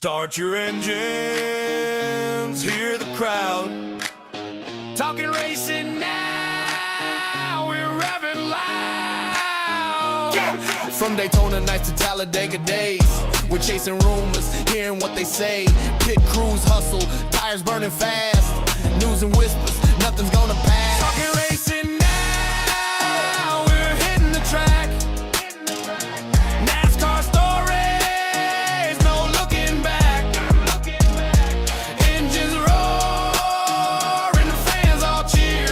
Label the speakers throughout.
Speaker 1: Start your engines, hear the crowd. Talking racing now, we're revving loud. Yeah. From Daytona nights to Talladega days, we're chasing rumors, hearing what they say. Pit crews hustle, tires burning fast. News and whispers, nothing's gonna pass. Talking racing now, we're hitting the track. NASCAR stories, no looking back. Engines roar and the fans all cheer.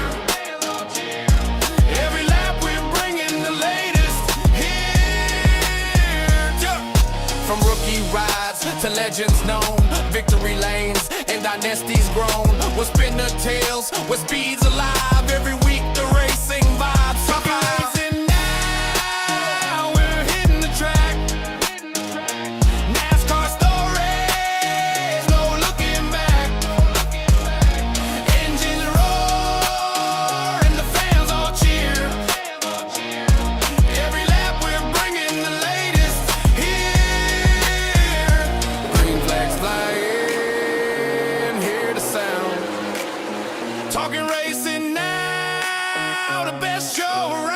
Speaker 1: Every lap we're bringing the latest here. From rookie rides to legends known, victory lanes and dynasties grown. We'll spin the tails where speed's alive. Every week the racing vibes survive. Racing now, we're hitting the track. NASCAR stories, no looking back. Engines roar and the fans all cheer. Every lap we're bringing the latest here. Green flags flying, hear the sound. Talking racing now, the best show around.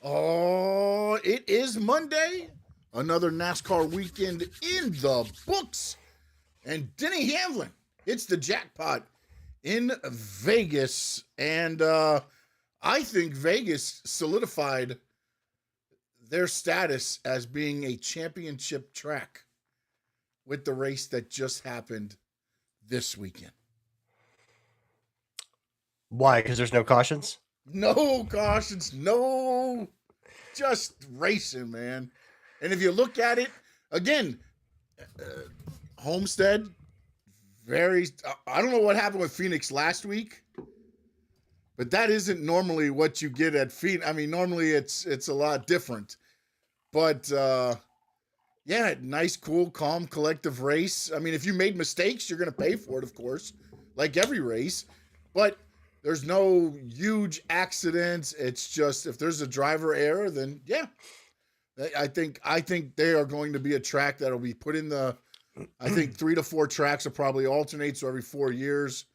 Speaker 2: Oh, it is Monday. Another NASCAR weekend in the books. And Denny Hamlin, it's the Jackpot in Vegas. And I think Vegas solidified their status as being a championship track with the race that just happened this weekend.
Speaker 3: Why? Because there's no cautions?
Speaker 2: No cautions, no, just racing, man. And if you look at it, again, Homestead, I don't know what happened with Phoenix last week, but that isn't normally what you get at Phoenix. I mean, normally it's a lot different. But, yeah, nice, cool, calm, collective race. I mean, if you made mistakes, you're going to pay for it, of course, like every race. But there's no huge accidents. It's just if there's a driver error, then, yeah. I think they are going to be a track that'll be put in the – I think 3 to 4 tracks will probably alternate, so every 4 years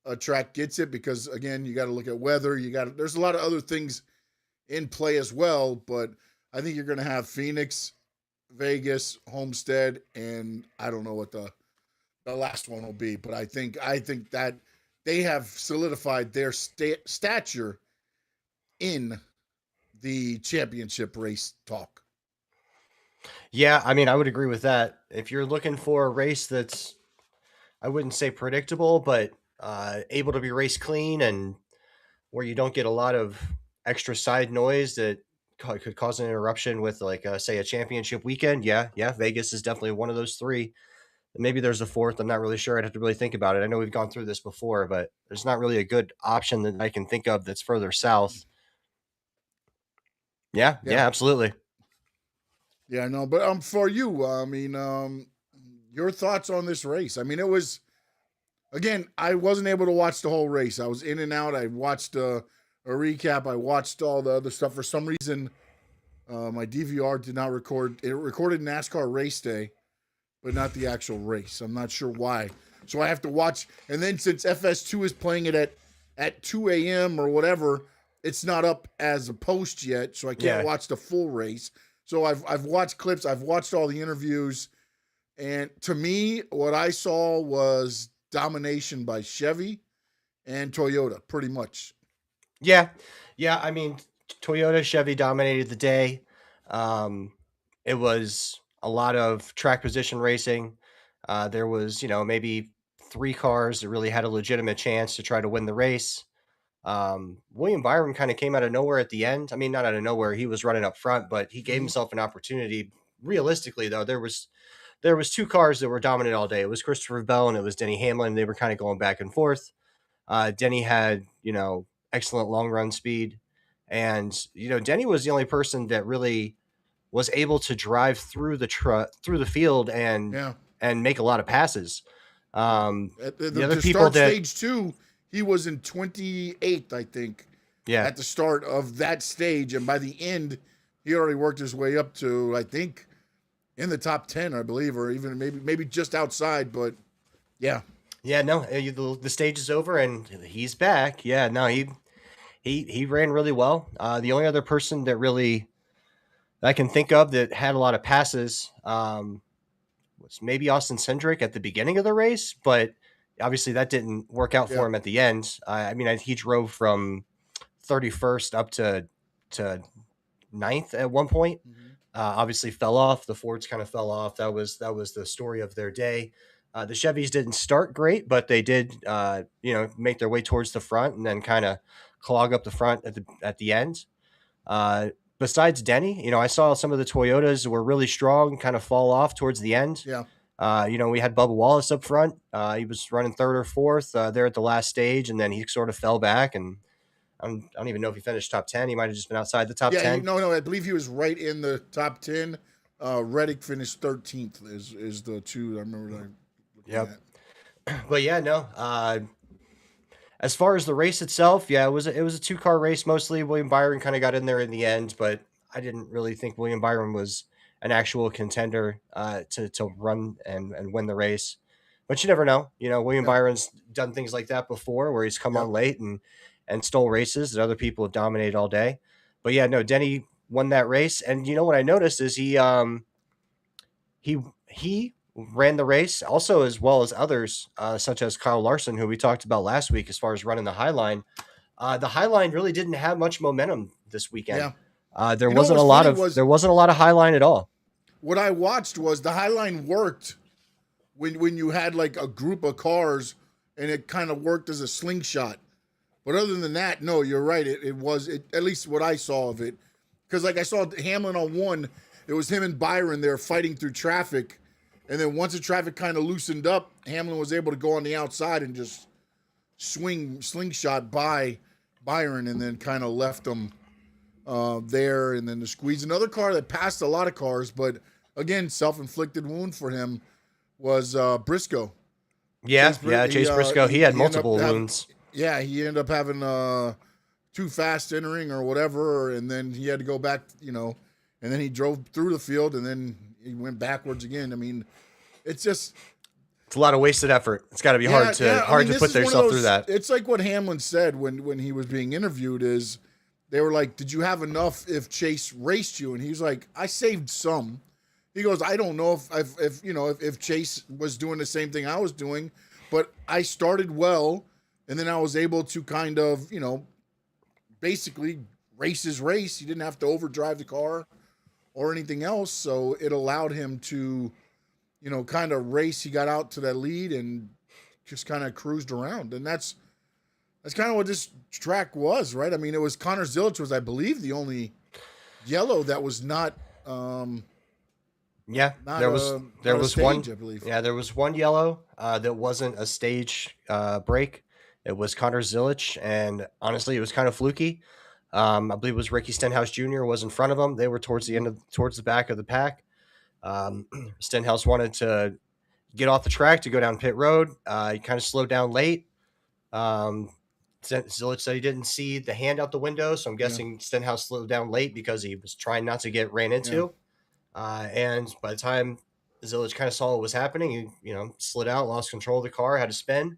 Speaker 2: a track gets it because, again, you got to look at weather. There's a lot of other things in play as well, but I think you're going to have Phoenix, Vegas, Homestead, and I don't know what the last one will be, but I think that they have solidified their stature in the championship race talk.
Speaker 3: Yeah, I mean, I would agree with that. If you're looking for a race that's, I wouldn't say predictable, but able to be race clean and where you don't get a lot of extra side noise that could cause an interruption with, like, say, a championship weekend, yeah, Vegas is definitely one of those three. Maybe there's a fourth. I'm not really sure. I'd have to really think about it. I know we've gone through this before, but there's not really a good option that I can think of that's further south. Yeah, absolutely.
Speaker 2: Yeah, no, but for you, I mean, your thoughts on this race? I mean, it was, again, I wasn't able to watch the whole race. I was in and out. I watched a recap. I watched all the other stuff. For some reason, my DVR did not record. It recorded NASCAR race day, but not the actual race. I'm not sure why. So I have to watch. And then since FS2 is playing it at 2 a.m. or whatever, it's not up as a post yet, so I can't watch the full race. So I've watched clips. I've watched all the interviews. And to me, what I saw was domination by Chevy and Toyota, pretty much.
Speaker 3: Yeah. I mean, Toyota, Chevy dominated the day. It was a lot of track position racing. There was, maybe 3 cars that really had a legitimate chance to try to win the race. William Byron kind of came out of nowhere at the end. I mean, not out of nowhere. He was running up front, but he gave himself an opportunity. Realistically, though, there was 2 cars that were dominant all day. It was Christopher Bell and it was Denny Hamlin. They were kind of going back and forth. Denny had, excellent long run speed. And, Denny was the only person that really was able to drive through the field and make a lot of passes. The other
Speaker 2: to
Speaker 3: people
Speaker 2: start
Speaker 3: that,
Speaker 2: stage 2, he was in 28th, I think,
Speaker 3: yeah,
Speaker 2: at the start of that stage, and by the end, he already worked his way up to, I think, in the top 10, I believe, or even maybe just outside. But yeah,
Speaker 3: yeah, no, the stage is over and he's back. Yeah, no, he ran really well. The only other person that really I can think of that had a lot of passes was maybe Austin Cindric at the beginning of the race, but obviously that didn't work out for
Speaker 2: yeah,
Speaker 3: him at the end. I mean, he drove from 31st up to ninth at one point.
Speaker 2: hmm,
Speaker 3: Obviously fell off. The Fords kind of fell off. That was the story of their day. The Chevys didn't start great, but they did, make their way towards the front and then kind of clog up the front at the end. Uh, Besides Denny, I saw some of the Toyotas were really strong, kind of fall off towards the end.
Speaker 2: yeah.
Speaker 3: We had Bubba Wallace up front. He was running third or fourth there at the last stage, and then he sort of fell back. And I don't even know if he finished top 10. He might have just been outside the top
Speaker 2: Yeah,
Speaker 3: 10.
Speaker 2: no, I believe he was right in the top 10. Reddick finished 13th is the two I remember looking
Speaker 3: Yep.
Speaker 2: at.
Speaker 3: But yeah, no. As far as the race itself, yeah, it was a two-car race mostly. William Byron kind of got in there in the end, but I didn't really think William Byron was an actual contender to run and win the race. But you never know. William
Speaker 2: Yeah,
Speaker 3: Byron's done things like that before, where he's come
Speaker 2: yep,
Speaker 3: on late and stole races that other people have dominated all day. But yeah, no, Denny won that race, and what I noticed is he ran the race also as well as others, such as Kyle Larson, who we talked about last week as far as running the High Line. The High Line really didn't have much momentum this weekend.
Speaker 2: yeah.
Speaker 3: There
Speaker 2: You know what
Speaker 3: wasn't a
Speaker 2: was
Speaker 3: lot
Speaker 2: funny
Speaker 3: of
Speaker 2: was
Speaker 3: there wasn't a lot of High Line at all.
Speaker 2: what I watched was the High Line worked when you had like a group of cars and it kind of worked as a slingshot. But other than that, no, you're right. It was at least what I saw of it. Because like I saw Hamlin on one, it was him and Byron there fighting through traffic. And then once the traffic kind of loosened up, Hamlin was able to go on the outside and just slingshot by Byron and then kind of left him there. And then the squeeze. Another car that passed a lot of cars, but again, self-inflicted wound for him was Briscoe.
Speaker 3: Yeah, Chase Briscoe. He had
Speaker 2: he ended up
Speaker 3: multiple
Speaker 2: having-
Speaker 3: wounds.
Speaker 2: Yeah, he ended up having too fast entering or whatever, and then he had to go back, and then he drove through the field, and then he went backwards again. I mean, it's just
Speaker 3: It's a lot of wasted effort. It's got to be hard to
Speaker 2: this
Speaker 3: put
Speaker 2: is one of
Speaker 3: yourself
Speaker 2: those-
Speaker 3: through that.
Speaker 2: It's like what Hamlin said when he was being interviewed is they were like, "Did you have enough if Chase raced you?" And he's like, "I saved some." He goes, "I don't know if Chase was doing the same thing I was doing, but I started well, and then I was able to kind of basically race his race. He didn't have to overdrive the car or anything else, so it allowed him to." Kind of race. He got out to that lead and just kind of cruised around. And that's kind of what this track was, right? I mean, it was Connor Zilic was, I believe, the only yellow that was not
Speaker 3: Yeah,
Speaker 2: not
Speaker 3: there
Speaker 2: a-
Speaker 3: was
Speaker 2: not a
Speaker 3: one.
Speaker 2: stage, I believe.
Speaker 3: Yeah, there was one yellow that wasn't a stage break. It was Connor Zilic, and honestly, it was kind of fluky. I believe it was Ricky Stenhouse Jr. was in front of him. They were towards the back of the pack. Stenhouse wanted to get off the track to go down pit road. He kind of slowed down late. Zilic said he didn't see the hand out the window, so I'm guessing Stenhouse slowed down late because he was trying not to get ran into. And by the time Zilic kind of saw what was happening, he slid out, lost control of the car, had to spin.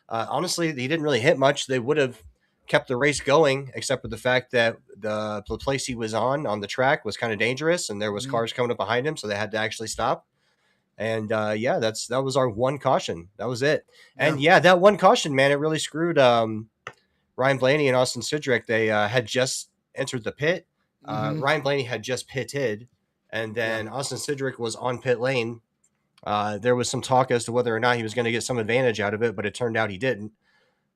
Speaker 3: Honestly, he didn't really hit much. They would have kept the race going, except for the fact that the place he was on the track was kind of dangerous, and there was cars coming up behind him, so they had to actually stop. And that was our one caution. That was it. And that one caution, man, it really screwed Ryan Blaney and Austin Cindric. They had just entered the pit. Ryan Blaney had just pitted, and then Austin Cindric was on pit lane. There was some talk as to whether or not he was going to get some advantage out of it, but it turned out he didn't.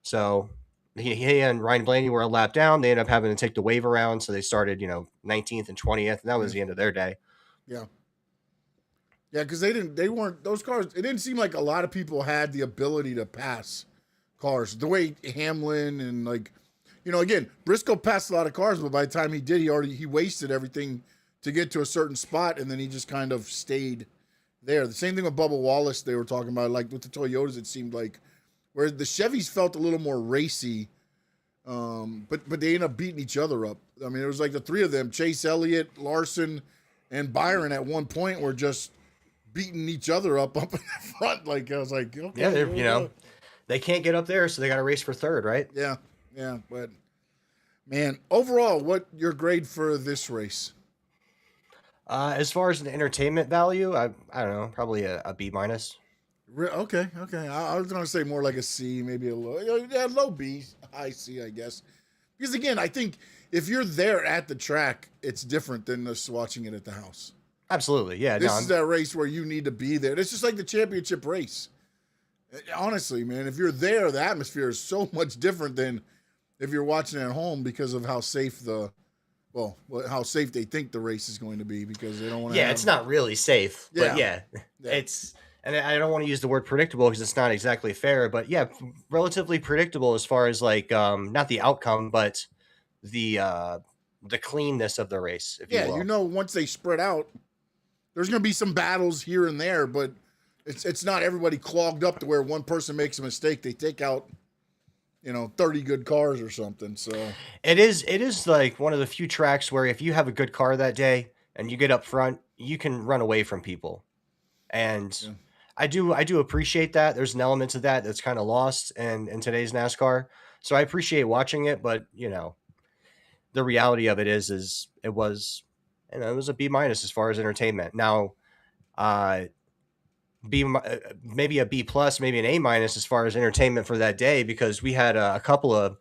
Speaker 3: So he and Ryan Blaney were a lap down. They ended up having to take the wave around, so they started 19th and 20th, and that was the end of their day.
Speaker 2: Yeah. Yeah, because they weren't those cars. It didn't seem like a lot of people had the ability to pass cars the way Hamlin and again, Briscoe passed a lot of cars, but by the time he did, he wasted everything to get to a certain spot, and then he just kind of stayed there. The same thing with Bubba Wallace they were talking about. Like with the Toyotas, it seemed like where the Chevys felt a little more racy, but they ended up beating each other up. I mean, it was like the three of them, Chase Elliott, Larson, and Byron at one point were just beating each other up in the front. Like I was like, okay,
Speaker 3: Yeah, they can't get up there, so they got to race for third, right?
Speaker 2: Yeah. But man, overall, what your grade for this race?
Speaker 3: As far as the entertainment value, I don't know, probably a B minus.
Speaker 2: Okay. I was gonna say more like a C, maybe a low B, high C, I guess. Because again, I think if you're there at the track, it's different than just watching it at the house.
Speaker 3: Absolutely, yeah.
Speaker 2: This is that race where you need to be there. It's just like the championship race. Honestly, man, if you're there, the atmosphere is so much different than if you're watching at home because of how safe how safe they think the race is going to be because they don't want to.
Speaker 3: Yeah, it's not really safe, but it's. And I don't want to use the word predictable because it's not exactly fair, but yeah, relatively predictable as far as like not the outcome, but the cleanness of the race. If you will.
Speaker 2: Once they spread out, there's going to be some battles here and there, but it's not everybody clogged up to where one person makes a mistake, they take out 30 good cars or something. So
Speaker 3: it is like one of the few tracks where if you have a good car that day and you get up front, you can run away from people, and. Yeah. I do appreciate that. There's an element to that that's kind of lost in today's NASCAR. So I appreciate watching it, but the reality of it is it was a B minus as far as entertainment. Now, maybe a B plus, maybe an A minus as far as entertainment for that day because we had a couple of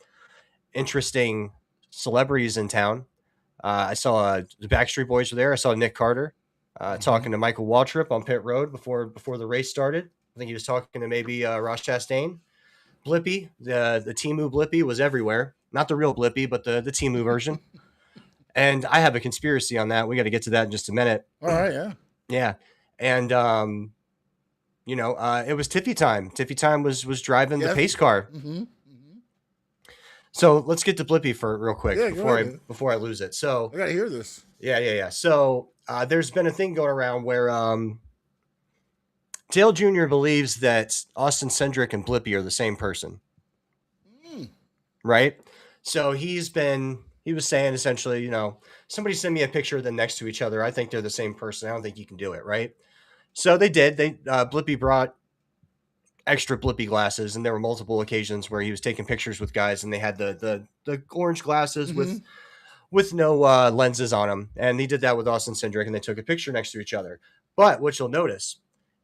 Speaker 3: interesting celebrities in town. I saw the Backstreet Boys were there. I saw Nick Carter. Talking to Michael Waltrip on pit road before the race started. I think he was talking to maybe Ross Chastain. Blippy, the Temu Blippy was everywhere. Not the real Blippy, but the Temu version. And I have a conspiracy on that. We got to get to that in just a minute.
Speaker 2: All right, yeah.
Speaker 3: Yeah. And, it was Tiffy time. Tiffy time was driving the pace car.
Speaker 2: Mm-hmm.
Speaker 3: So let's get to Blippy for real quick before I lose it. So
Speaker 2: I got to hear this.
Speaker 3: Yeah. So there's been a thing going around where Dale Jr. believes that Austin Cindric and Blippy are the same person. Right? So he was saying essentially, somebody send me a picture of them next to each other. I think they're the same person. I don't think you can do it, right? So they did. Blippy brought extra Blippy glasses, and there were multiple occasions where he was taking pictures with guys, and they had the orange glasses with no lenses on them, and he did that with Austin Cindric, and they took a picture next to each other. But what you'll notice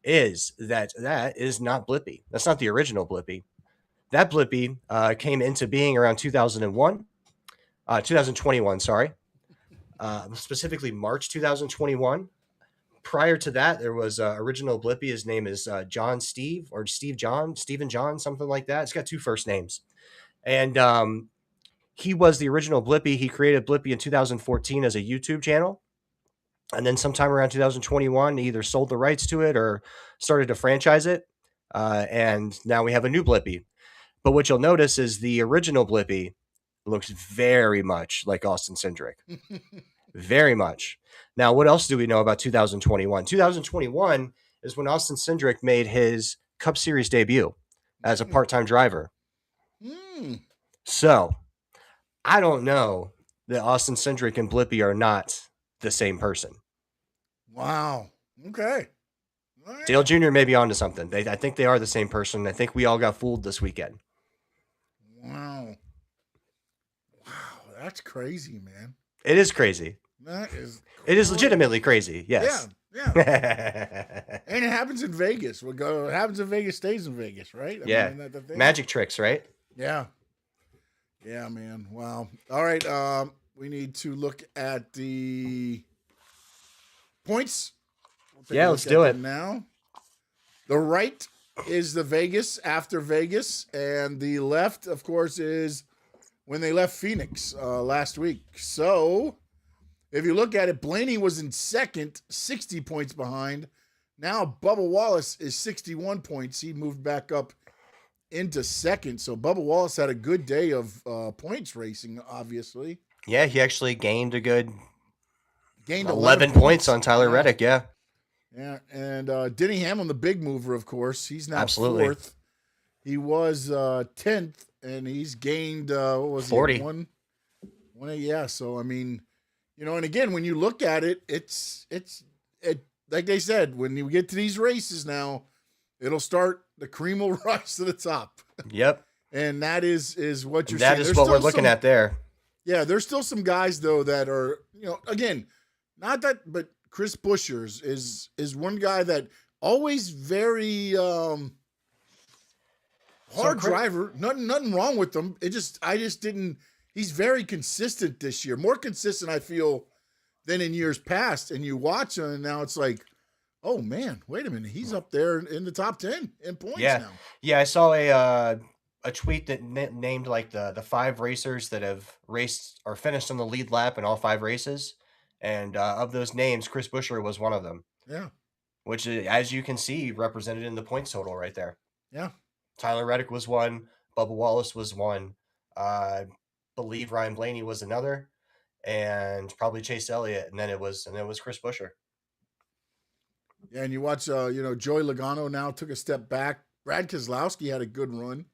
Speaker 3: is that is not Blippy. That's not the original Blippy. That Blippy came into being around 2021, sorry. Specifically March 2021. Prior to that, there was original Blippy. His name is Stephen John, something like that. It's got two first names. And he was the original Blippy. He created Blippy in 2014 as a YouTube channel. And then sometime around 2021, he either sold the rights to it or started to franchise it. And now we have a new Blippy. But what you'll notice is the original Blippy looks very much like Austin Cindric. Very much. Now, what else do we know about 2021? 2021 is when Austin Cindric made his Cup Series debut as a part-time driver. So, I don't know that Austin Cindric and Blippy are not the same person.
Speaker 2: Wow. Okay.
Speaker 3: Right. Dale Jr. may be onto something. I think they are the same person. I think we all got fooled this weekend.
Speaker 2: Wow. That's crazy, man.
Speaker 3: It is crazy.
Speaker 2: That is.
Speaker 3: It is legitimately crazy. Yes.
Speaker 2: Yeah. And it happens in Vegas. What happens in Vegas stays in Vegas, right?
Speaker 3: I mean, magic tricks, right?
Speaker 2: Yeah. Yeah, man. Wow. All right. We need to look at the points.
Speaker 3: Let's do it
Speaker 2: now. The right is the Vegas after Vegas, and the left, of course, is when they left Phoenix last week. So, if you look at it, Blaney was in second, 60 points behind. Now, Bubba Wallace is 61 points. He moved back up into second. So, Bubba Wallace had a good day of points racing, obviously.
Speaker 3: Yeah, he actually gained
Speaker 2: 11
Speaker 3: points on Tyler Reddick, yeah.
Speaker 2: Yeah, and Denny Hamlin, the big mover, of course, he's now
Speaker 3: Absolutely.
Speaker 2: 4th. He was 10th, and he's gained what was
Speaker 3: 40.
Speaker 2: he 1? Yeah. So I mean, and again, when you look at it, it's like they said, when you get to these races now, it'll start. The cream will rise to the top.
Speaker 3: Yep.
Speaker 2: And that is what you're
Speaker 3: That
Speaker 2: seeing.
Speaker 3: is what we're looking at there.
Speaker 2: Yeah, there's still some guys though that are, again, not that, but Chris Buescher's is one guy that always very hard driver. Nothing wrong with him. I just didn't. He's very consistent this year. More consistent, I feel, than in years past. And you watch him, and now it's like, oh man, wait a minute, he's up there in the top 10 in points now.
Speaker 3: Yeah, I saw a tweet that named like the 5 racers that have raced or finished on the lead lap in all 5 races, and of those names, Chris Buescher was one of them.
Speaker 2: Yeah,
Speaker 3: which, as you can see, represented in the points total right there.
Speaker 2: Yeah,
Speaker 3: Tyler Reddick was one. Bubba Wallace was one. I believe Ryan Blaney was another, and probably Chase Elliott, and then it was Chris Buescher.
Speaker 2: Yeah, and you watch, Joey Logano now took a step back. Brad Keselowski had a good run.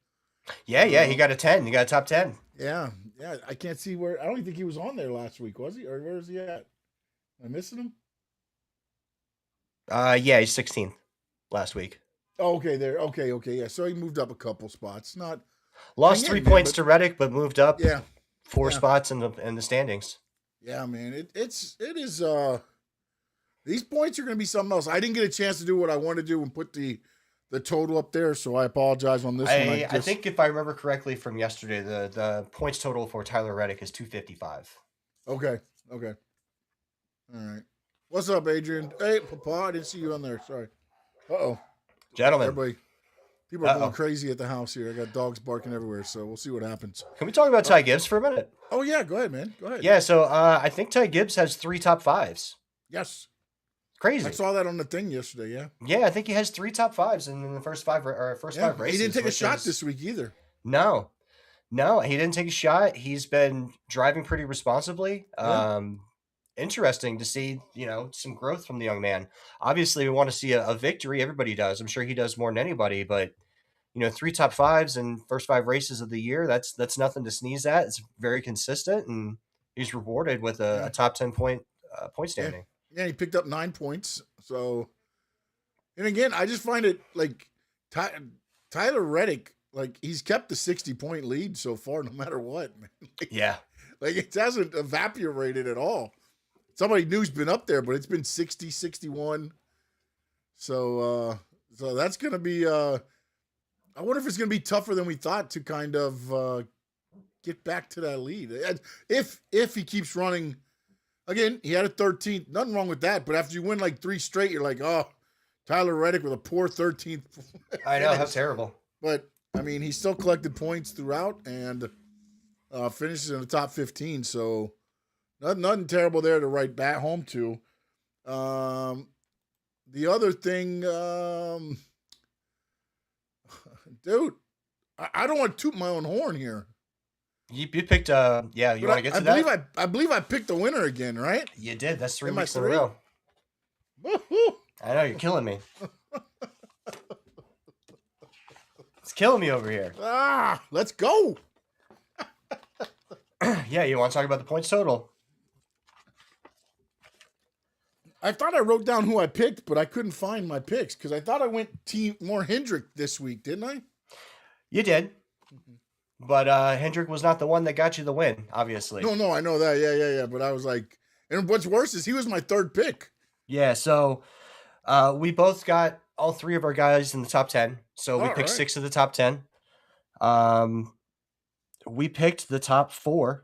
Speaker 3: Yeah, he got a 10. He got a top 10.
Speaker 2: Yeah. I can't see where. I don't even think he was on there last week, was he? Or where is he at? Am I missing him?
Speaker 3: Yeah, he's 16th last week.
Speaker 2: Oh, okay, there. Okay, yeah. So he moved up a couple spots.
Speaker 3: Lost 3 points to Reddick, but moved up.
Speaker 2: Yeah,
Speaker 3: 4 spots in the standings.
Speaker 2: Yeah, man. It is. These points are going to be something else. I didn't get a chance to do what I wanted to do and put the total up there, so I apologize on this one.
Speaker 3: I think if I remember correctly from yesterday, the points total for Tyler Reddick is 255.
Speaker 2: Okay. All right. What's up, Adrian? Hey, Papa, I didn't see you on there. Sorry. Uh-oh.
Speaker 3: Gentlemen.
Speaker 2: Everybody, people are going crazy at the house here. I got dogs barking everywhere, so we'll see what happens.
Speaker 3: Can we talk about Ty Gibbs for a minute?
Speaker 2: Oh, yeah. Go ahead, man. Go ahead.
Speaker 3: Yeah, so I think Ty Gibbs has 3 top 5s.
Speaker 2: Yes.
Speaker 3: Crazy.
Speaker 2: I saw that on the thing yesterday, yeah.
Speaker 3: Yeah, I think he has 3 top 5s in the first 5 5 races.
Speaker 2: He didn't take a shot this week either.
Speaker 3: No, he didn't take a shot. He's been driving pretty responsibly.
Speaker 2: Yeah.
Speaker 3: Interesting to see, some growth from the young man. Obviously, we want to see a victory. Everybody does. I'm sure he does more than anybody, but 3 top 5s in first 5 races of the year, that's nothing to sneeze at. It's very consistent, and he's rewarded with a top 10 point standing.
Speaker 2: Yeah, he picked up 9 points. So, and again, I just find it like Tyler Reddick, like he's kept the 60-point lead so far, no matter what, man. Like it hasn't evaporated at all. Somebody new's been up there, but it's been 60, 61. So that's going to be, I wonder if it's going to be tougher than we thought to kind of get back to that lead. If he keeps running, again, he had a 13th, nothing wrong with that. But after you win like 3 straight, you're like, oh, Tyler Reddick with a poor 13th.
Speaker 3: I know, how terrible.
Speaker 2: But, I mean, he still collected points throughout and finishes in the top 15. So, nothing terrible there to write back home to. The other thing, dude, I don't want to toot my own horn here.
Speaker 3: You picked, you want to get to that?
Speaker 2: I believe I picked the winner again, right?
Speaker 3: You did. That's 3 weeks in a
Speaker 2: 3?
Speaker 3: row.
Speaker 2: Woo-hoo.
Speaker 3: I know, you're killing me. It's killing me over here.
Speaker 2: Let's go.
Speaker 3: Yeah, you want to talk about the points total?
Speaker 2: I thought I wrote down who I picked, but I couldn't find my picks because I thought I went more Hendrick this week, didn't I?
Speaker 3: You did. But Hendrick was not the one that got you the win, obviously.
Speaker 2: No, I know that. Yeah. But I was like, and what's worse is he was my 3rd pick.
Speaker 3: Yeah, so we both got all 3 of our guys in the top 10. So we picked 6 of the top 10. We picked the top 4.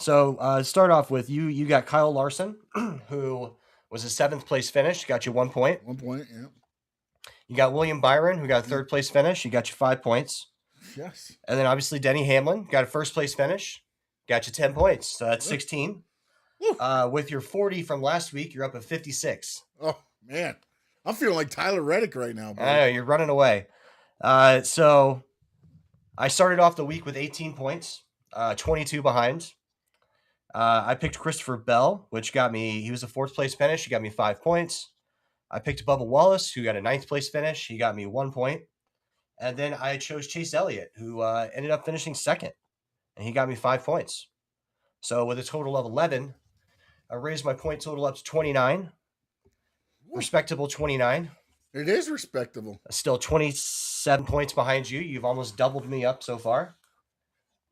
Speaker 3: So start off with you got Kyle Larson, who was a 7th place finish, got you 1 point.
Speaker 2: 1 point, yeah.
Speaker 3: You got William Byron, who got a 3rd place finish, he got you 5 points.
Speaker 2: Yes.
Speaker 3: And then obviously Denny Hamlin got a 1st place finish, got you 10 points. So that's 16. With your 40 from last week, you're up at 56.
Speaker 2: Oh man, I'm feeling like Tyler Reddick right now, bro.
Speaker 3: I know, you're running away. So I started off the week with 18 points, 22 behind. I picked Christopher Bell, which got me. He was a 4th place finish. He got me 5 points. I picked Bubba Wallace, who got a 9th place finish. He got me 1 point. And then I chose Chase Elliott, who ended up finishing 2nd, and he got me 5 points. So with a total of 11, I raised my point total up to 29. Respectable 29.
Speaker 2: It is respectable.
Speaker 3: Still 27 points behind you. You've almost doubled me up so far.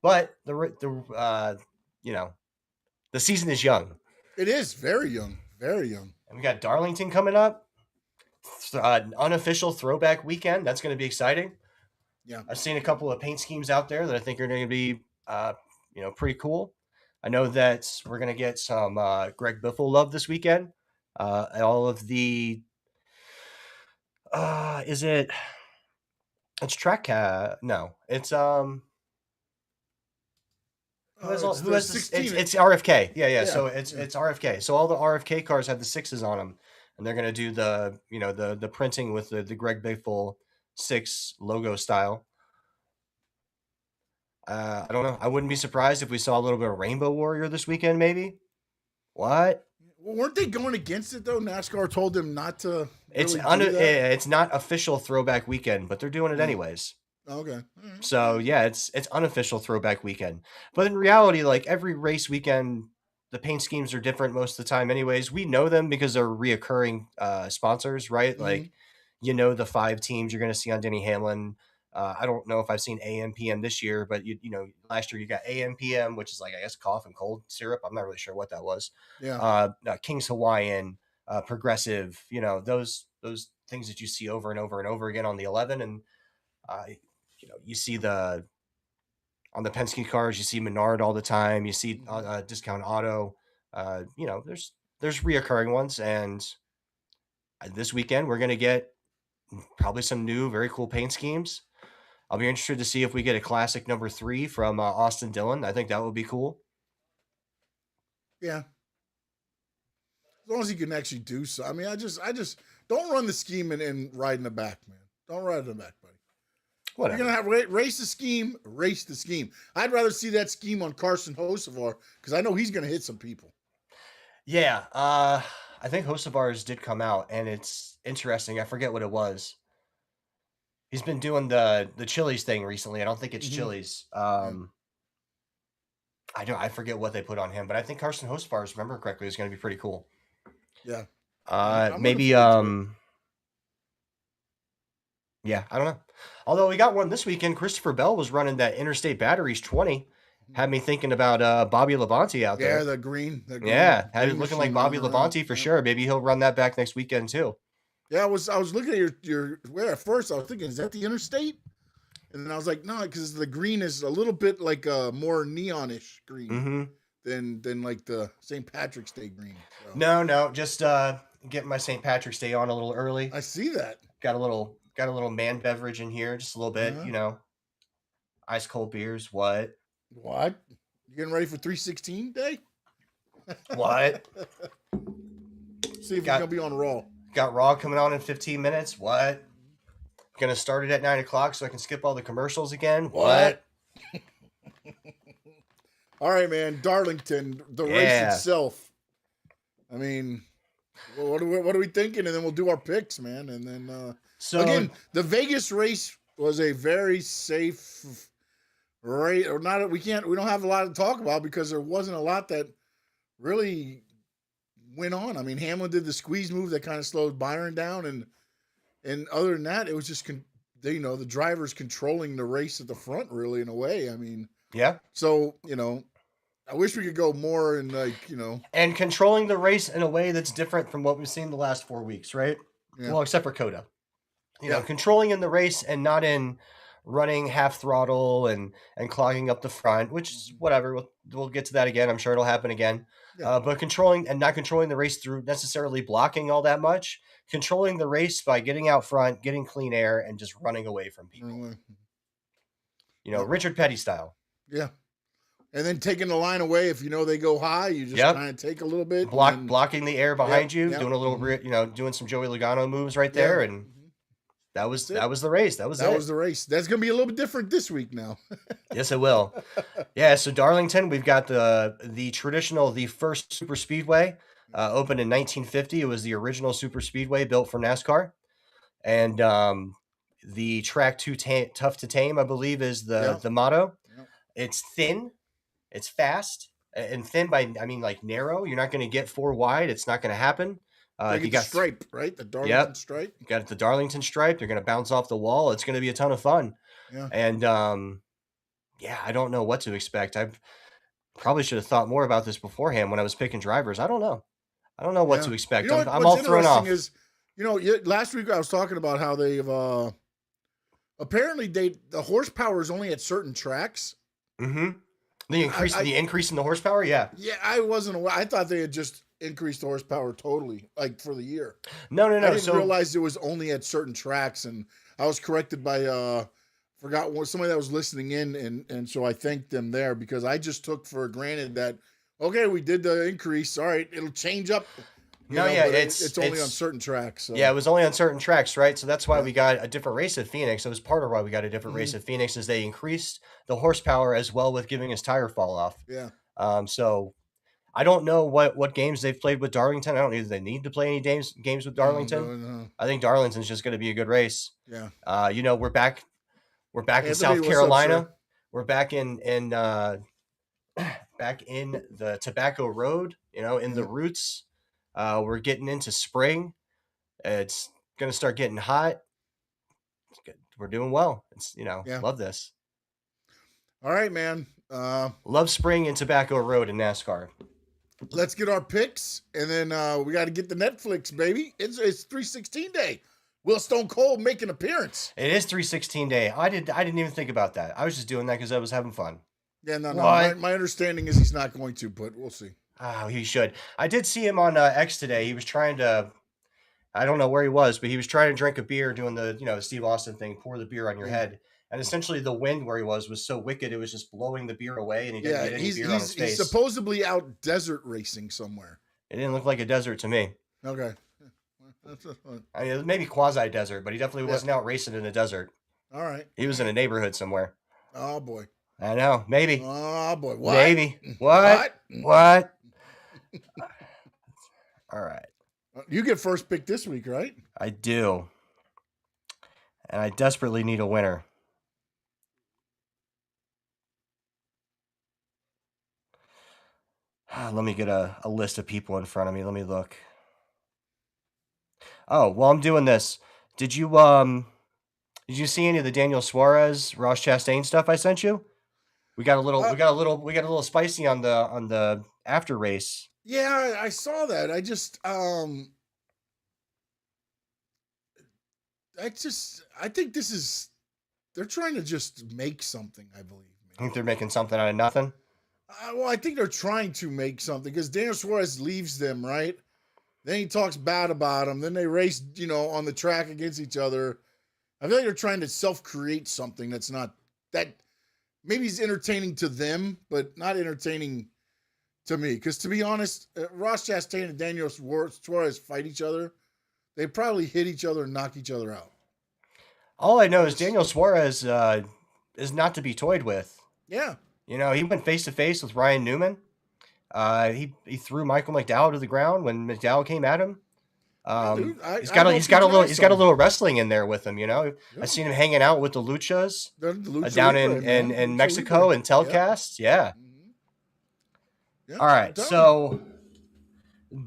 Speaker 3: But the season is young.
Speaker 2: It is very young, very young.
Speaker 3: And we got Darlington coming up. An unofficial throwback weekend. That's going to be exciting.
Speaker 2: Yeah.
Speaker 3: I've seen a couple of paint schemes out there that I think are going to be, pretty cool. I know that we're going to get some Greg Biffle love this weekend. All of the, it's track, no, it's, who has this? It's RFK. Yeah. So it's RFK. So all the RFK cars have the 6s on them, and they're going to do the printing with the Greg Biffle 6 logo style. I don't know. I wouldn't be surprised if we saw a little bit of Rainbow Warrior this weekend, maybe. What?
Speaker 2: Well, weren't they going against it though? NASCAR told them not to.
Speaker 3: It's not official throwback weekend, but they're doing it anyways.
Speaker 2: Okay.
Speaker 3: Right. So yeah, it's unofficial throwback weekend. But in reality, like every race weekend, the paint schemes are different most of the time. Anyways, we know them because they're reoccurring sponsors, right? Mm-hmm. Like the 5 teams you're going to see on Denny Hamlin. I don't know if I've seen AM/PM this year, but last year you got AM/PM, which is like, I guess, cough and cold syrup. I'm not really sure what that was.
Speaker 2: Yeah.
Speaker 3: King's Hawaiian, Progressive, those things that you see over and over and over again on the 11. And, you see on the Penske cars, you see Menard all the time. You see Discount Auto. There's reoccurring ones. And this weekend we're going to get probably some new, very cool paint schemes. I'll be interested to see if we get a classic number 3 from Austin Dillon. I think that would be cool.
Speaker 2: Yeah. As long as he can actually do so. I mean, I just don't run the scheme and ride in the back, man. Don't ride in the back, buddy. Whatever. You're going to have race the scheme, race the scheme. I'd rather see that scheme on Carson Hocevar because I know he's going to hit some people.
Speaker 3: Yeah. I think Hocevar's did come out, and it's interesting. I forget what it was. He's been doing the Chili's thing recently. I don't think it's Chili's. I forget what they put on him, but I think Carson Hocevar, if I remember correctly, is going to be pretty cool.
Speaker 2: Yeah.
Speaker 3: Maybe. Yeah, I don't know. Although we got one this weekend, Christopher Bell was running that Interstate Batteries 20. Had me thinking about Bobby Labonte out there.
Speaker 2: Yeah, the green.
Speaker 3: Yeah, had it looking like Bobby Labonte for sure. Maybe he'll run that back next weekend too.
Speaker 2: Yeah, I was looking at your at first I was thinking, is that the Interstate? And then I was like, no, because the green is a little bit like a more neonish green than like the St. Patrick's Day green. So.
Speaker 3: No, just getting my St. Patrick's Day on a little early.
Speaker 2: I see that.
Speaker 3: Got a little man beverage in here, just a little bit, ice cold beers. What?
Speaker 2: You getting ready for 316 Day?
Speaker 3: What?
Speaker 2: See if it's gonna be on Raw.
Speaker 3: Got Raw coming on in 15 minutes. What? Gonna start it at 9 o'clock so I can skip all the commercials again. What?
Speaker 2: All right, man. Darlington, the race itself. I mean, what are we thinking? And then we'll do our picks, man. And then again, the Vegas race was a very safe race. Or not. We don't have a lot to talk about because there wasn't a lot that really went on. I mean, Hamlin did the squeeze move that kind of slowed Byron down, and other than that, it was just the drivers controlling the race at the front, really, in a way. I mean,
Speaker 3: yeah. So
Speaker 2: I wish we could go more and
Speaker 3: and controlling the race in a way that's different from what we've seen the last 4 weeks, right? Yeah. Well, except for Coda, controlling in the race and not in running half throttle and clogging up the front, which is whatever. We'll get to that again. I'm sure it'll happen again. Yeah. But controlling and not controlling the race through necessarily blocking all that much, controlling the race by getting out front, getting clean air, and just running away from people. Richard Petty style.
Speaker 2: Yeah. And then taking the line away if they go high, you just kind of take a little bit.
Speaker 3: Blocking the air behind you, doing a little, doing some Joey Logano moves right there, and That was
Speaker 2: That's it.
Speaker 3: that was the race. That was
Speaker 2: That
Speaker 3: it.
Speaker 2: was the race. That's going to be a little bit different this week now.
Speaker 3: Yes, it will. Yeah, so Darlington, we've got the first super speedway, opened in 1950. It was the original super speedway built for NASCAR, and the track tough to tame, I believe, is
Speaker 2: Yeah.
Speaker 3: the motto.
Speaker 2: Yeah.
Speaker 3: It's thin, it's fast, and thin by I mean like narrow. You're not going to get four wide. It's not going to happen.
Speaker 2: Like
Speaker 3: You
Speaker 2: the
Speaker 3: got
Speaker 2: stripe, right? The Darlington
Speaker 3: yep,
Speaker 2: stripe.
Speaker 3: you got the Darlington stripe. You're going to bounce off the wall. It's going to be a ton of fun,
Speaker 2: Yeah.
Speaker 3: and yeah, I don't know what to expect. I probably should have thought more about this beforehand when I was picking drivers. I don't know. I don't know what
Speaker 2: Yeah.
Speaker 3: to expect.
Speaker 2: You know
Speaker 3: I'm
Speaker 2: what's
Speaker 3: all thrown
Speaker 2: interesting
Speaker 3: off.
Speaker 2: is, last week I was talking about how they've apparently the horsepower is only at certain tracks.
Speaker 3: Mm-hmm. The increase in the horsepower, yeah.
Speaker 2: Yeah, I wasn't aware. I thought they had just increased the horsepower totally, like for the year.
Speaker 3: No.
Speaker 2: I didn't realize it was only at certain tracks, and I was corrected by somebody that was listening in, and so I thanked them there because I just took for granted that okay, we did the increase. All right, it'll change up. It's only on certain tracks. So.
Speaker 3: Yeah, it was only on certain tracks, right? So that's why we got a different race at Phoenix. It was part of why we got a different race at Phoenix is they increased the horsepower as well with giving us tire fall off.
Speaker 2: Yeah.
Speaker 3: So I don't know what games they've played with Darlington. I don't know if they need to play any games with Darlington.
Speaker 2: No.
Speaker 3: I think Darlington's just going to be a good race.
Speaker 2: Yeah.
Speaker 3: We're back
Speaker 2: Anthony,
Speaker 3: in South
Speaker 2: what's
Speaker 3: Carolina.
Speaker 2: up,
Speaker 3: We're back in back in the Tobacco Road, in the roots. We're getting into spring. It's going to start getting hot. We're doing well. It's, love this.
Speaker 2: All right, man.
Speaker 3: Love spring and Tobacco Road in NASCAR.
Speaker 2: Let's get our picks, and then we got to get the Netflix, baby. It's 316 day. Will Stone Cold make an appearance?
Speaker 3: It is 316 day. I didn't even think about that. I was just doing that because I was having fun.
Speaker 2: Yeah, no. My understanding is he's not going to, but we'll see.
Speaker 3: Oh, he should. I did see him on X today. He was trying to, I don't know where he was, but he was trying to drink a beer doing the, Steve Austin thing, pour the beer on your head. And essentially the wind where he was so wicked, it was just blowing the beer away and he didn't get any beer on his face.
Speaker 2: He's supposedly out desert racing somewhere.
Speaker 3: It didn't look like a desert to me.
Speaker 2: Okay.
Speaker 3: I mean, maybe quasi-desert, but he definitely wasn't out racing in a desert.
Speaker 2: All right.
Speaker 3: He was in a neighborhood somewhere.
Speaker 2: Oh, boy.
Speaker 3: I know. Maybe.
Speaker 2: Oh, boy. What?
Speaker 3: Maybe. What? All right.
Speaker 2: You get first pick this week, right?
Speaker 3: I do. And I desperately need a winner. Let me get a list of people in front of me. Let me look. Oh, while I'm doing this, did you see any of the Daniel Suarez, Ross Chastain stuff I sent you? We got a little spicy on the after race.
Speaker 2: Yeah, I saw that. I think they're trying to just make something, I believe.
Speaker 3: I think they're making something out of nothing.
Speaker 2: Well, I think they're trying to make something because Daniel Suarez leaves them, right? Then he talks bad about them. Then they race, on the track against each other. I feel like they're trying to self-create something that's not that maybe is entertaining to them, but not entertaining to me. Because to be honest, Ross Chastain and Daniel Suarez fight each other. They probably hit each other and knock each other out.
Speaker 3: All I know is Daniel Suarez is not to be toyed with.
Speaker 2: Yeah.
Speaker 3: He went face to face with Ryan Newman. He threw Michael McDowell to the ground when McDowell came at him. He's got a little wrestling in there with him. Yeah. I've seen him hanging out with the Luchas down in Mexico and Telcast. Yeah.
Speaker 2: Yeah,
Speaker 3: all right, so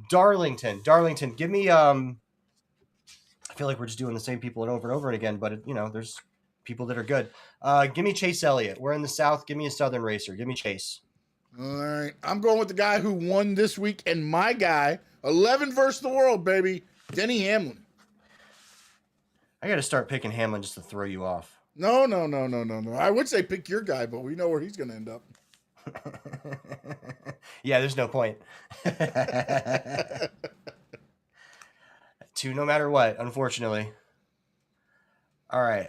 Speaker 3: Darlington, give me. I feel like we're just doing the same people over and over again, but there's people that are good. Give me Chase Elliott. We're in the South. Give me a Southern racer. Give me Chase.
Speaker 2: All right. I'm going with the guy who won this week and my guy, 11 versus the world, baby, Denny Hamlin.
Speaker 3: I got to start picking Hamlin just to throw you off.
Speaker 2: No. I would say pick your guy, but we know where he's going to end up.
Speaker 3: Yeah, there's no point. Two, no matter what, unfortunately. All right.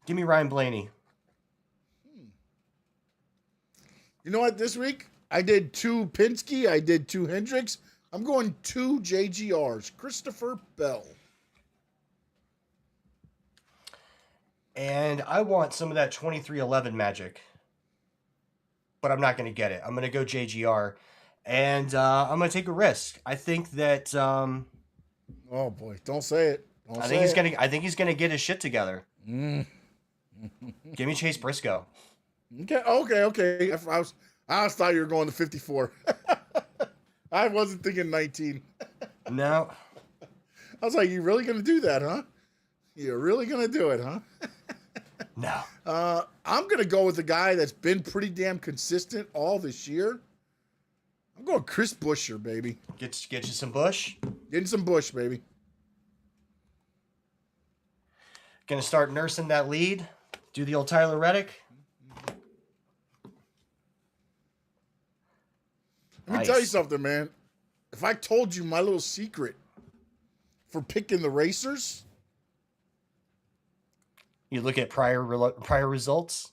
Speaker 3: Give me Ryan Blaney.
Speaker 2: You know what? This week I did 2 Penske. I did 2 Hendricks. I'm going 2 JGRs. Christopher Bell.
Speaker 3: And I want some of that 2311 magic, but I'm not going to get it. I'm going to go JGR, and I'm going to take a risk. I think that
Speaker 2: Oh boy, don't say it. Don't
Speaker 3: I
Speaker 2: say
Speaker 3: think he's
Speaker 2: it.
Speaker 3: going to. I think he's going to get his shit together.
Speaker 2: Mm.
Speaker 3: Give me Chase Briscoe.
Speaker 2: Okay. I was thought you were going to 54. I wasn't thinking 19.
Speaker 3: No,
Speaker 2: I was like, you really gonna do that, huh? You're really gonna do it, huh?
Speaker 3: no.
Speaker 2: I'm gonna go with a guy that's been pretty damn consistent all this year. I'm going Chris Buescher, baby.
Speaker 3: Get you some Bush.
Speaker 2: Getting some Bush, baby.
Speaker 3: Going to start nursing that lead. Do the old Tyler Reddick.
Speaker 2: Let me tell you something, man. If I told you my little secret for picking the racers,
Speaker 3: You look at prior results.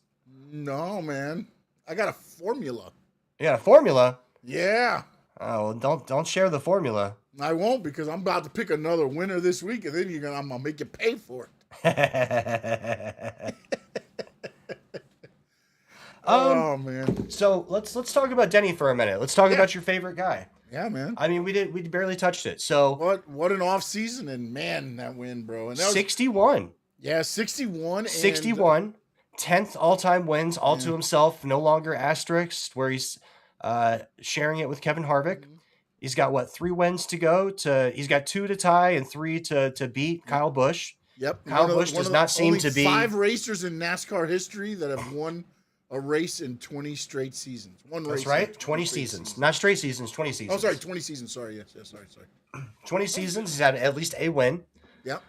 Speaker 2: no, man. I got a formula.
Speaker 3: You got a formula.
Speaker 2: Yeah.
Speaker 3: Oh, well, don't share the formula.
Speaker 2: I won't because I'm about to pick another winner this week, and then I'm gonna make you pay for it. Oh man.
Speaker 3: So let's talk about Denny for a minute. Let's talk about your favorite guy.
Speaker 2: Yeah, man.
Speaker 3: I mean, we barely touched it. So
Speaker 2: What an off season, and man, that win, bro. And that was,
Speaker 3: 61.
Speaker 2: yeah, 61.
Speaker 3: 61. 10th all-time wins, all to himself, no longer asterisk, where he's sharing it with Kevin Harvick. He's got, what, 3 wins to go? He's got 2 to tie and 3 to beat Kyle Busch.
Speaker 2: Yep.
Speaker 3: Kyle Busch does not seem to be...
Speaker 2: 5 racers in NASCAR history that have won a race in 20 straight seasons.
Speaker 3: That's right, 20 seasons. Not straight seasons, 20 seasons.
Speaker 2: Oh, sorry, 20 seasons. Sorry, yes, sorry.
Speaker 3: 20 seasons, he's had at least a win.
Speaker 2: Yep.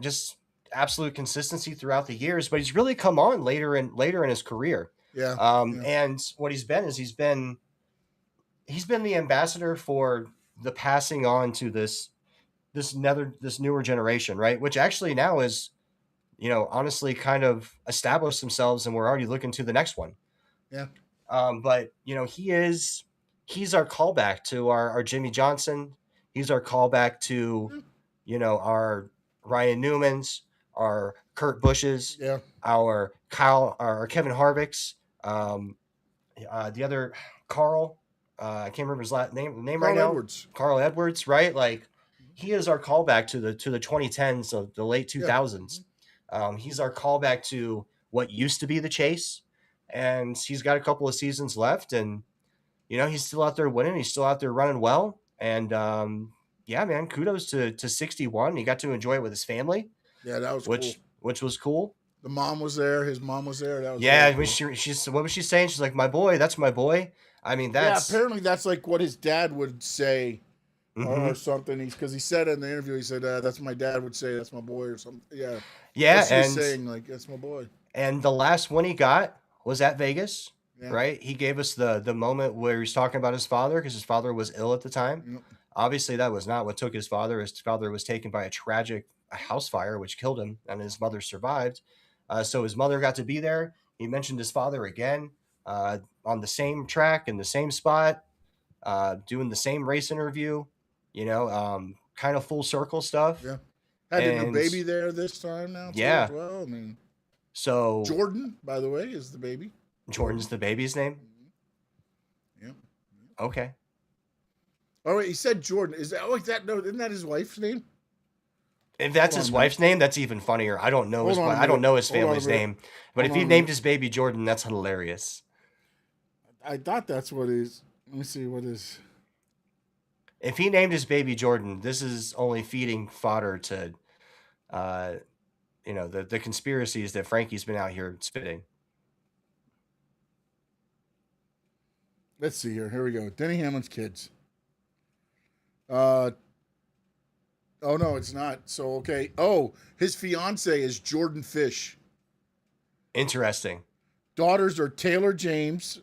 Speaker 3: Just absolute consistency throughout the years, but he's really come on later in his career.
Speaker 2: Yeah.
Speaker 3: And what he's been is he's been the ambassador for the passing on to this newer generation, right? Which actually now is, honestly kind of established themselves, and we're already looking to the next one.
Speaker 2: Yeah.
Speaker 3: But he's our callback to our Jimmy Johnson. He's our callback to, our Ryan Newmans, our Kurt Bushes, our Kevin Harvick's, the other Carl, I can't remember his last name right now.
Speaker 2: Edwards.
Speaker 3: Carl Edwards, right? Like, he is our callback to the 2010s, of the late 2000s. He's our callback to what used to be the chase, and he's got a couple of seasons left, and he's still out there winning. He's still out there running well, and yeah, man, kudos to 61. He got to enjoy it with his family.
Speaker 2: Yeah, that was cool.
Speaker 3: Which was cool.
Speaker 2: The mom was there. His mom was there. That was
Speaker 3: cool. What was she saying? She's like, my boy. That's my boy. I mean, that's...
Speaker 2: Yeah, apparently that's like what his dad would say or something. Because he said in the interview, he said, that's my dad would say, that's my boy or something. Yeah.
Speaker 3: Yeah,
Speaker 2: that's what he's saying, like, that's my boy.
Speaker 3: And the last one he got was at Vegas, right? He gave us the moment where he's talking about his father because his father was ill at the time.
Speaker 2: Yep.
Speaker 3: Obviously, that was not what took his father. His father was taken by a tragic house fire, which killed him, and his mother survived. So his mother got to be there. He mentioned his father again on the same track in the same spot, doing the same race interview, kind of full circle stuff.
Speaker 2: Yeah. Had a new baby there this time now, too, as well. I mean,
Speaker 3: so
Speaker 2: Jordan, by the way, is the baby.
Speaker 3: Jordan's the baby's name?
Speaker 2: Yeah.
Speaker 3: Okay.
Speaker 2: Oh, wait, he said Jordan. Isn't that his wife's name?
Speaker 3: If that's his wife's name, that's even funnier. I don't know I don't know his family's name. But if he named his baby Jordan, that's hilarious.
Speaker 2: I thought that's what is. Let me see what is.
Speaker 3: If he named his baby Jordan, this is only feeding fodder to, the conspiracies that Frankie's been out here spitting.
Speaker 2: Let's see here. Here we go. Denny Hamlin's kids. Oh, no, it's not. So, okay. Oh, his fiance is Jordan Fish.
Speaker 3: Interesting.
Speaker 2: Daughters are Taylor James,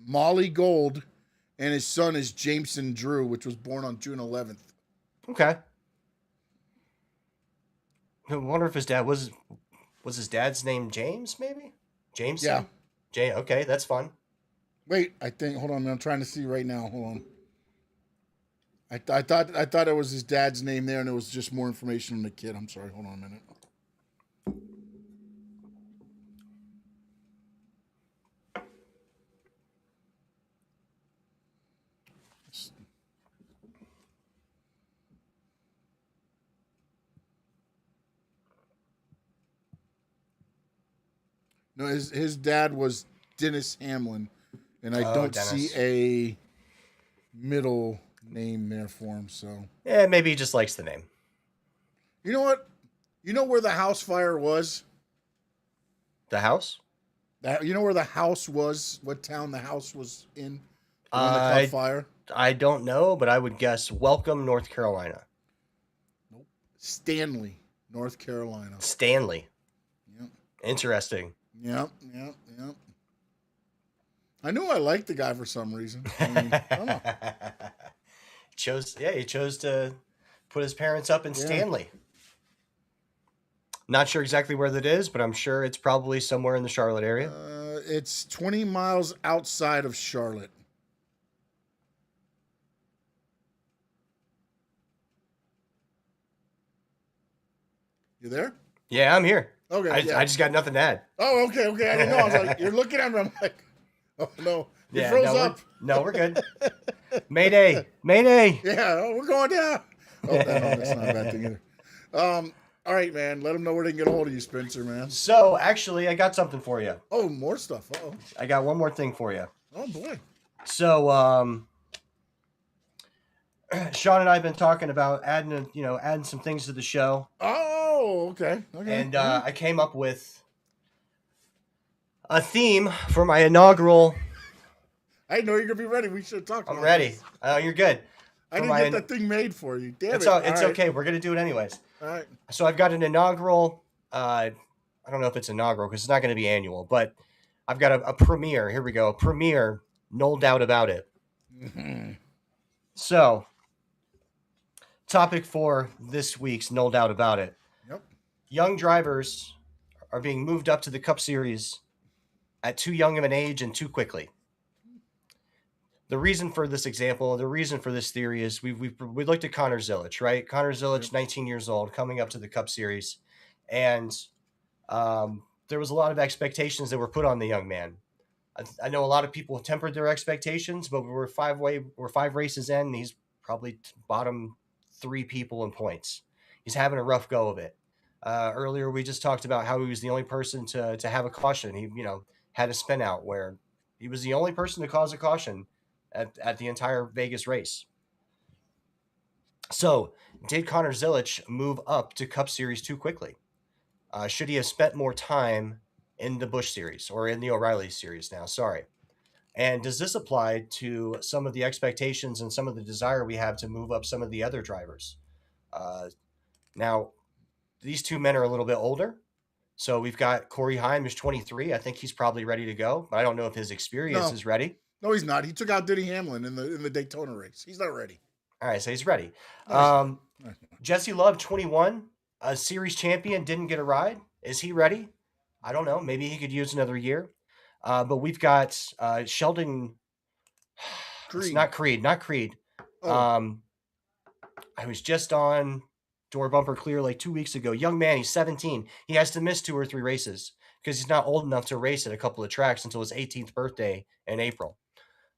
Speaker 2: Molly Gold, and his son is Jameson Drew, which was born on June 11th.
Speaker 3: Okay. I wonder if his dad was his dad's name James, maybe? Jameson?
Speaker 2: Yeah.
Speaker 3: Okay, that's fun.
Speaker 2: Wait, hold on. I'm trying to see right now. Hold on. I thought it was his dad's name there, and it was just more information on the kid. I'm sorry. Hold on a minute. No, his dad was Dennis Hamlin, and I
Speaker 3: Oh,
Speaker 2: don't see
Speaker 3: Dennis.
Speaker 2: a middle name there for him. So
Speaker 3: Yeah, maybe he just likes the name.
Speaker 2: you know what? You know where the house fire was?
Speaker 3: The house?
Speaker 2: You know where the house was? What town the house was in? The one that caught
Speaker 3: I
Speaker 2: fire?
Speaker 3: I don't know, but I would guess Welcome, North Carolina.
Speaker 2: Nope. Stanley, North Carolina.
Speaker 3: Stanley.
Speaker 2: Yep.
Speaker 3: Interesting.
Speaker 2: Yep. Yep. Yep. I knew I liked the guy for some reason. I mean, I don't know.
Speaker 3: He chose to put his parents up in
Speaker 2: Yeah.
Speaker 3: Stanley. Not sure exactly where that is, but I'm sure it's probably somewhere in the Charlotte area.
Speaker 2: It's 20 miles outside of Charlotte. You there?
Speaker 3: Yeah, I'm here.
Speaker 2: Okay.
Speaker 3: I just got nothing to add.
Speaker 2: Oh, okay. I didn't know. I was like, you're looking at me. I'm like, oh no, you
Speaker 3: Yeah,
Speaker 2: froze
Speaker 3: no,
Speaker 2: up.
Speaker 3: we're good. Mayday.
Speaker 2: Yeah, we're going down. Oh, no, that's not a bad thing either. All right, man. Let them know where they can get a hold of you, Spencer, man.
Speaker 3: So, actually, I got something for you.
Speaker 2: Oh, more stuff. Uh-oh.
Speaker 3: I got one more thing for you.
Speaker 2: Oh boy.
Speaker 3: So, Sean and I have been talking about adding some things to the show.
Speaker 2: Oh, okay.
Speaker 3: And I came up with a theme for my inaugural.
Speaker 2: I didn't know you're gonna be ready. We should have talked.
Speaker 3: I'm ready. You're good.
Speaker 2: I didn't get that thing made for you. Damn it.
Speaker 3: It's okay. We're gonna do it anyways.
Speaker 2: All right.
Speaker 3: So I've got an inaugural. I don't know if it's inaugural because it's not going to be annual, but I've got a premiere. Here we go. A premiere. No doubt about it.
Speaker 2: Mm-hmm.
Speaker 3: So, topic for this week's No Doubt About It.
Speaker 2: Yep.
Speaker 3: Young drivers are being moved up to the Cup Series at too young of an age and too quickly. The reason for this example, the reason for this theory is we looked at Connor Zilic, right? Connor Zilic, 19 years old, coming up to the Cup Series, and there was a lot of expectations that were put on the young man. I know a lot of people tempered their expectations, but we're five races in, and he's probably bottom 3 people in points. He's having a rough go of it. Earlier, we just talked about how he was the only person to have a caution. He had a spin out where he was the only person to cause a caution at the entire Vegas race. So, did Connor Zilic move up to Cup Series too quickly? Should he have spent more time in the Busch Series or in the O'Reilly Series now? Sorry. And does this apply to some of the expectations and some of the desire we have to move up some of the other drivers? Now, these two men are a little bit older. So we've got Corey Heim, who's 23. I think he's probably ready to go, but I don't know if his experience is ready.
Speaker 2: No, he's not. He took out Denny Hamlin in the Daytona race. He's not ready.
Speaker 3: All right, so he's ready.
Speaker 2: No,
Speaker 3: Jesse Love, 21, a series champion, didn't get a ride. Is he ready? I don't know. Maybe he could use another year. But we've got Sheldon.
Speaker 2: Creed.
Speaker 3: Not Creed.
Speaker 2: Oh.
Speaker 3: I was just on Door Bumper Clear like 2 weeks ago. Young man, he's 17. He has to miss 2 or 3 races because he's not old enough to race at a couple of tracks until his 18th birthday in April.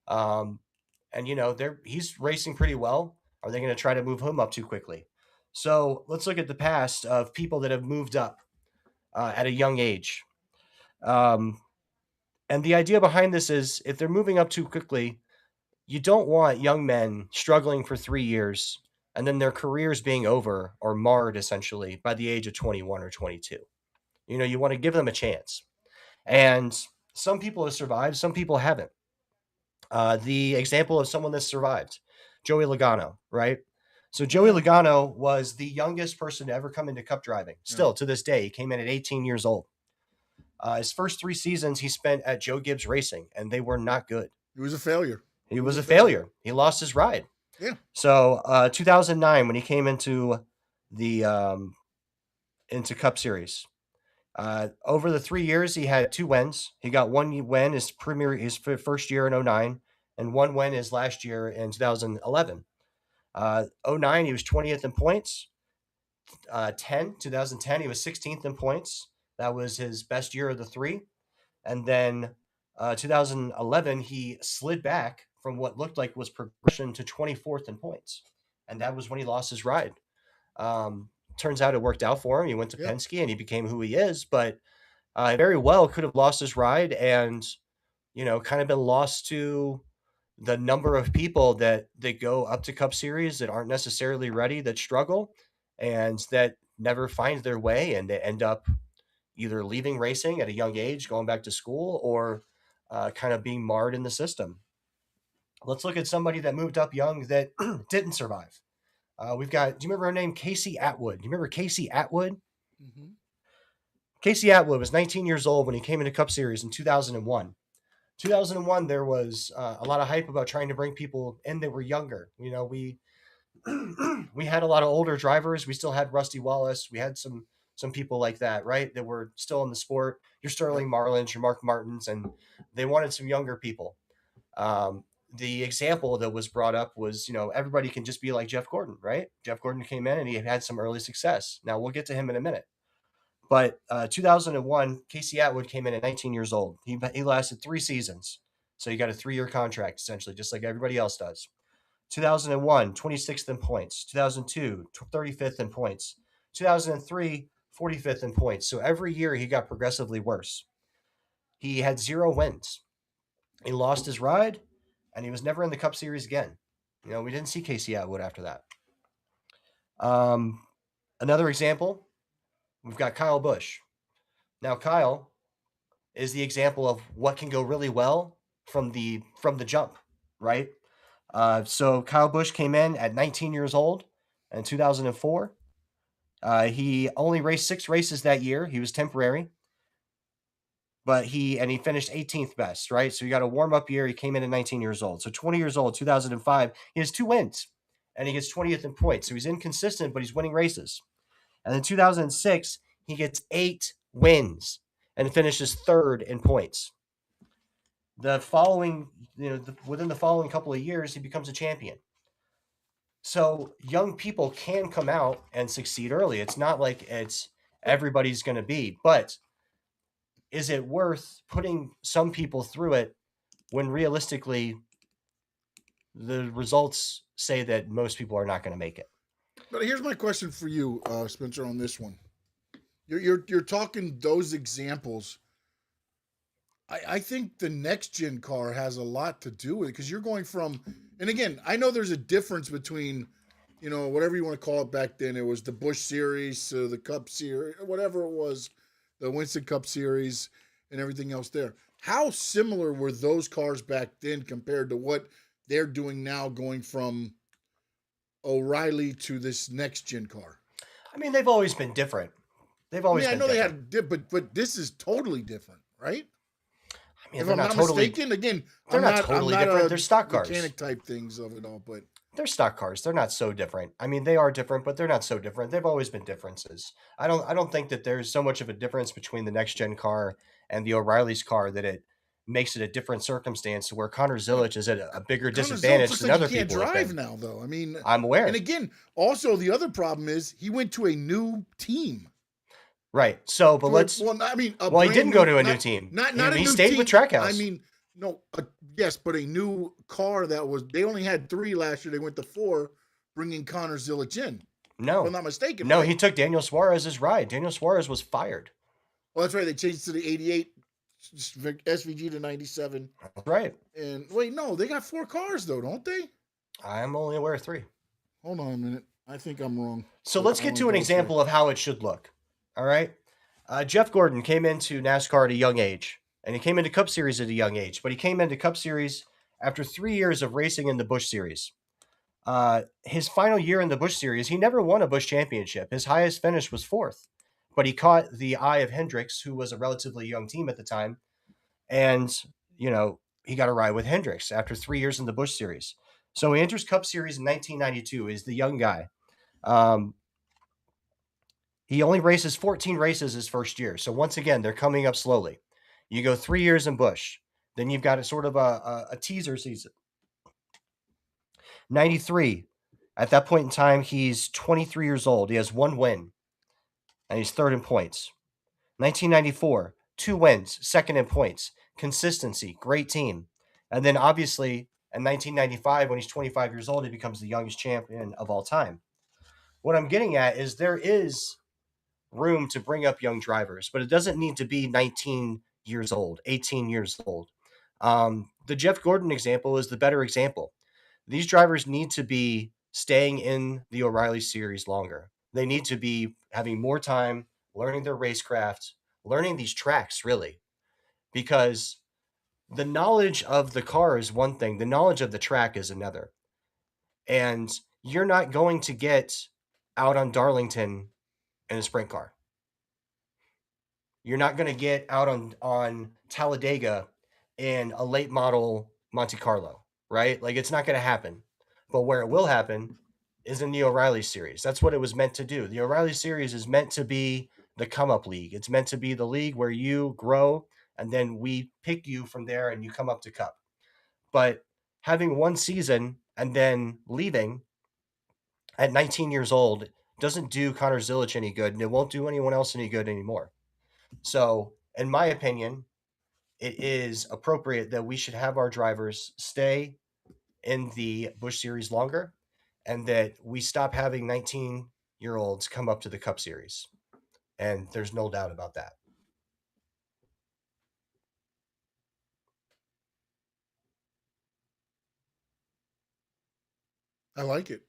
Speaker 3: And he's racing pretty well. Are they going to try to move him up too quickly? So let's look at the past of people that have moved up at a young age. And the idea behind this is if they're moving up too quickly, you don't want young men struggling for 3 years and then their careers being over or marred essentially by the age of 21 or 22. You want to give them a chance. And some people have survived, some people haven't. The example of someone that survived, Joey Logano, right? So Joey Logano was the youngest person to ever come into Cup driving. Still, to this day, he came in at 18 years old. His first 3 seasons he spent at Joe Gibbs Racing, and they were not good.
Speaker 2: He was a failure.
Speaker 3: He was a failure. He lost his ride.
Speaker 2: Yeah.
Speaker 3: So 2009, when he came into the into Cup Series, over the 3 years, he had 2 wins. He got 1 win his first year in 2009, and 1 win his last year in 2011. 2009, he was 20th in points. 2010, he was 16th in points. That was his best year of the 3. And then 2011, he slid back from what looked like was progression to 24th in points. And that was when he lost his ride. Turns out it worked out for him. He went to Penske and he became who he is. But Very well could have lost his ride and, kind of been lost to the number of people that go up to Cup Series that aren't necessarily ready, that struggle, and that never find their way, and they end up either leaving racing at a young age, going back to school, or kind of being marred in the system. Let's look at somebody that moved up young that didn't survive. We've got, do you remember her name? Casey Atwood. Do you remember Casey Atwood?
Speaker 2: Mm-hmm.
Speaker 3: Casey Atwood was 19 years old when he came into Cup Series in 2001. 2001, there was a lot of hype about trying to bring people in that were younger. We we had a lot of older drivers. We still had Rusty Wallace. We had some people like that, right? That were still in the sport. Your Sterling Marlins, your Mark Martins, and they wanted some younger people. The example that was brought up was, everybody can just be like Jeff Gordon, right? Jeff Gordon came in and he had some early success. Now we'll get to him in a minute. But 2001, Casey Atwood came in at 19 years old. He lasted 3 seasons. So he got a 3-year contract, essentially, just like everybody else does. 2001, 26th in points. 2002, 35th in points. 2003, 45th in points. So every year he got progressively worse. He had 0 wins. He lost his ride, and he was never in the Cup Series again. We didn't see Casey Atwood after that. Another example, we've got Kyle Busch. Now, Kyle is the example of what can go really well from the jump, right? So Kyle Busch came in at 19 years old in 2004. He only raced 6 races that year. He was temporary, but he finished 18th best, right? So you got a warm-up year. He came in at 19 years old. So 20 years old, 2005, he has 2 wins, and he gets 20th in points. So he's inconsistent, but he's winning races. And in 2006, he gets 8 wins and finishes 3rd in points. The following, within the following couple of years, he becomes a champion. So young people can come out and succeed early. It's not like it's everybody's going to be, but is it worth putting some people through it when realistically the results say that most people are not going to make it?
Speaker 2: But here's my question for you, Spencer, on this one. You're talking those examples. I think the next gen car has a lot to do with it, because you're going from, and again, I know there's a difference between, whatever you want to call it back then. It was the Busch Series, the Cup Series, whatever it was, the Winston Cup Series, and everything else there. How similar were those cars back then compared to what they're doing now, going from O'Reilly to this next gen car?
Speaker 3: I mean, they've always been different. They've always been different.
Speaker 2: They had, but this is totally different, right?
Speaker 3: I mean,
Speaker 2: If
Speaker 3: they're
Speaker 2: I'm not
Speaker 3: totally
Speaker 2: mistaken, again,
Speaker 3: they're not totally different. They're stock cars.
Speaker 2: Mechanic type things of it all, but
Speaker 3: they're stock cars. They're not so different. I mean, they are different, but they're not so different. They've always been differences. I don't think that there's so much of a difference between the next gen car and the O'Reilly's car that it makes it a different circumstance, where Connor Zilic is at a bigger disadvantage than other people.
Speaker 2: He can't drive now, though. I mean,
Speaker 3: I'm aware.
Speaker 2: And again, also the other problem is he went to a new team.
Speaker 3: Right. So, but he didn't go to a new team. He stayed with Trackhouse.
Speaker 2: I mean, no, yes, but a new car they only had 3 last year. They went to 4, bringing Connor Zilic in.
Speaker 3: No,
Speaker 2: if I'm not mistaken.
Speaker 3: No,
Speaker 2: right?
Speaker 3: He took Daniel Suarez's ride. Daniel Suarez was fired.
Speaker 2: Well, that's right. They changed to the 88 SVG to 97.
Speaker 3: Right.
Speaker 2: And wait, no, they got 4 cars though, don't they?
Speaker 3: I'm only aware of 3.
Speaker 2: Hold on a minute. I think I'm wrong.
Speaker 3: So let's get to an example of how it should look. All right. Jeff Gordon came into NASCAR at a young age, and he came into Cup Series at a young age, but he came into Cup Series after 3 years of racing in the Busch Series. His final year in the Busch Series, he never won a Busch championship. His highest finish was 4th, but he caught the eye of Hendricks, who was a relatively young team at the time, and, he got a ride with Hendricks after 3 years in the Busch Series. So he enters Cup Series in 1992. He's the young guy. He only races 14 races his first year. So once again, they're coming up slowly. You go 3 years in Busch. Then you've got a sort of a teaser season. 93. At that point in time, he's 23 years old. He has 1 win, and he's 3rd in points. 1994, 2 wins, 2nd in points. Consistency, great team. And then obviously in 1995, when he's 25 years old, he becomes the youngest champion of all time. What I'm getting at is there is room to bring up young drivers, but it doesn't need to be 19 years old, 18 years old. The Jeff Gordon example is the better example. These drivers need to be staying in the O'Reilly series longer. They need to be having more time learning their racecraft, learning these tracks, really, because the knowledge of the car is one thing, the knowledge of the track is another. And you're not going to get out on Darlington in a sprint car. You're not going to get out on Talladega in a late model Monte Carlo, right? Like, it's not going to happen. But where it will happen is in the O'Reilly series. That's what it was meant to do. The O'Reilly series is meant to be the come up league. It's meant to be the league where you grow and then we pick you from there and you come up to Cup. But having one season and then leaving at 19 years old doesn't do Connor Zilic any good, and it won't do anyone else any good anymore. So, in my opinion, it is appropriate that we should have our drivers stay in the Busch Series longer and that we stop having 19-year-olds come up to the Cup Series. And there's no doubt about that.
Speaker 2: I like it.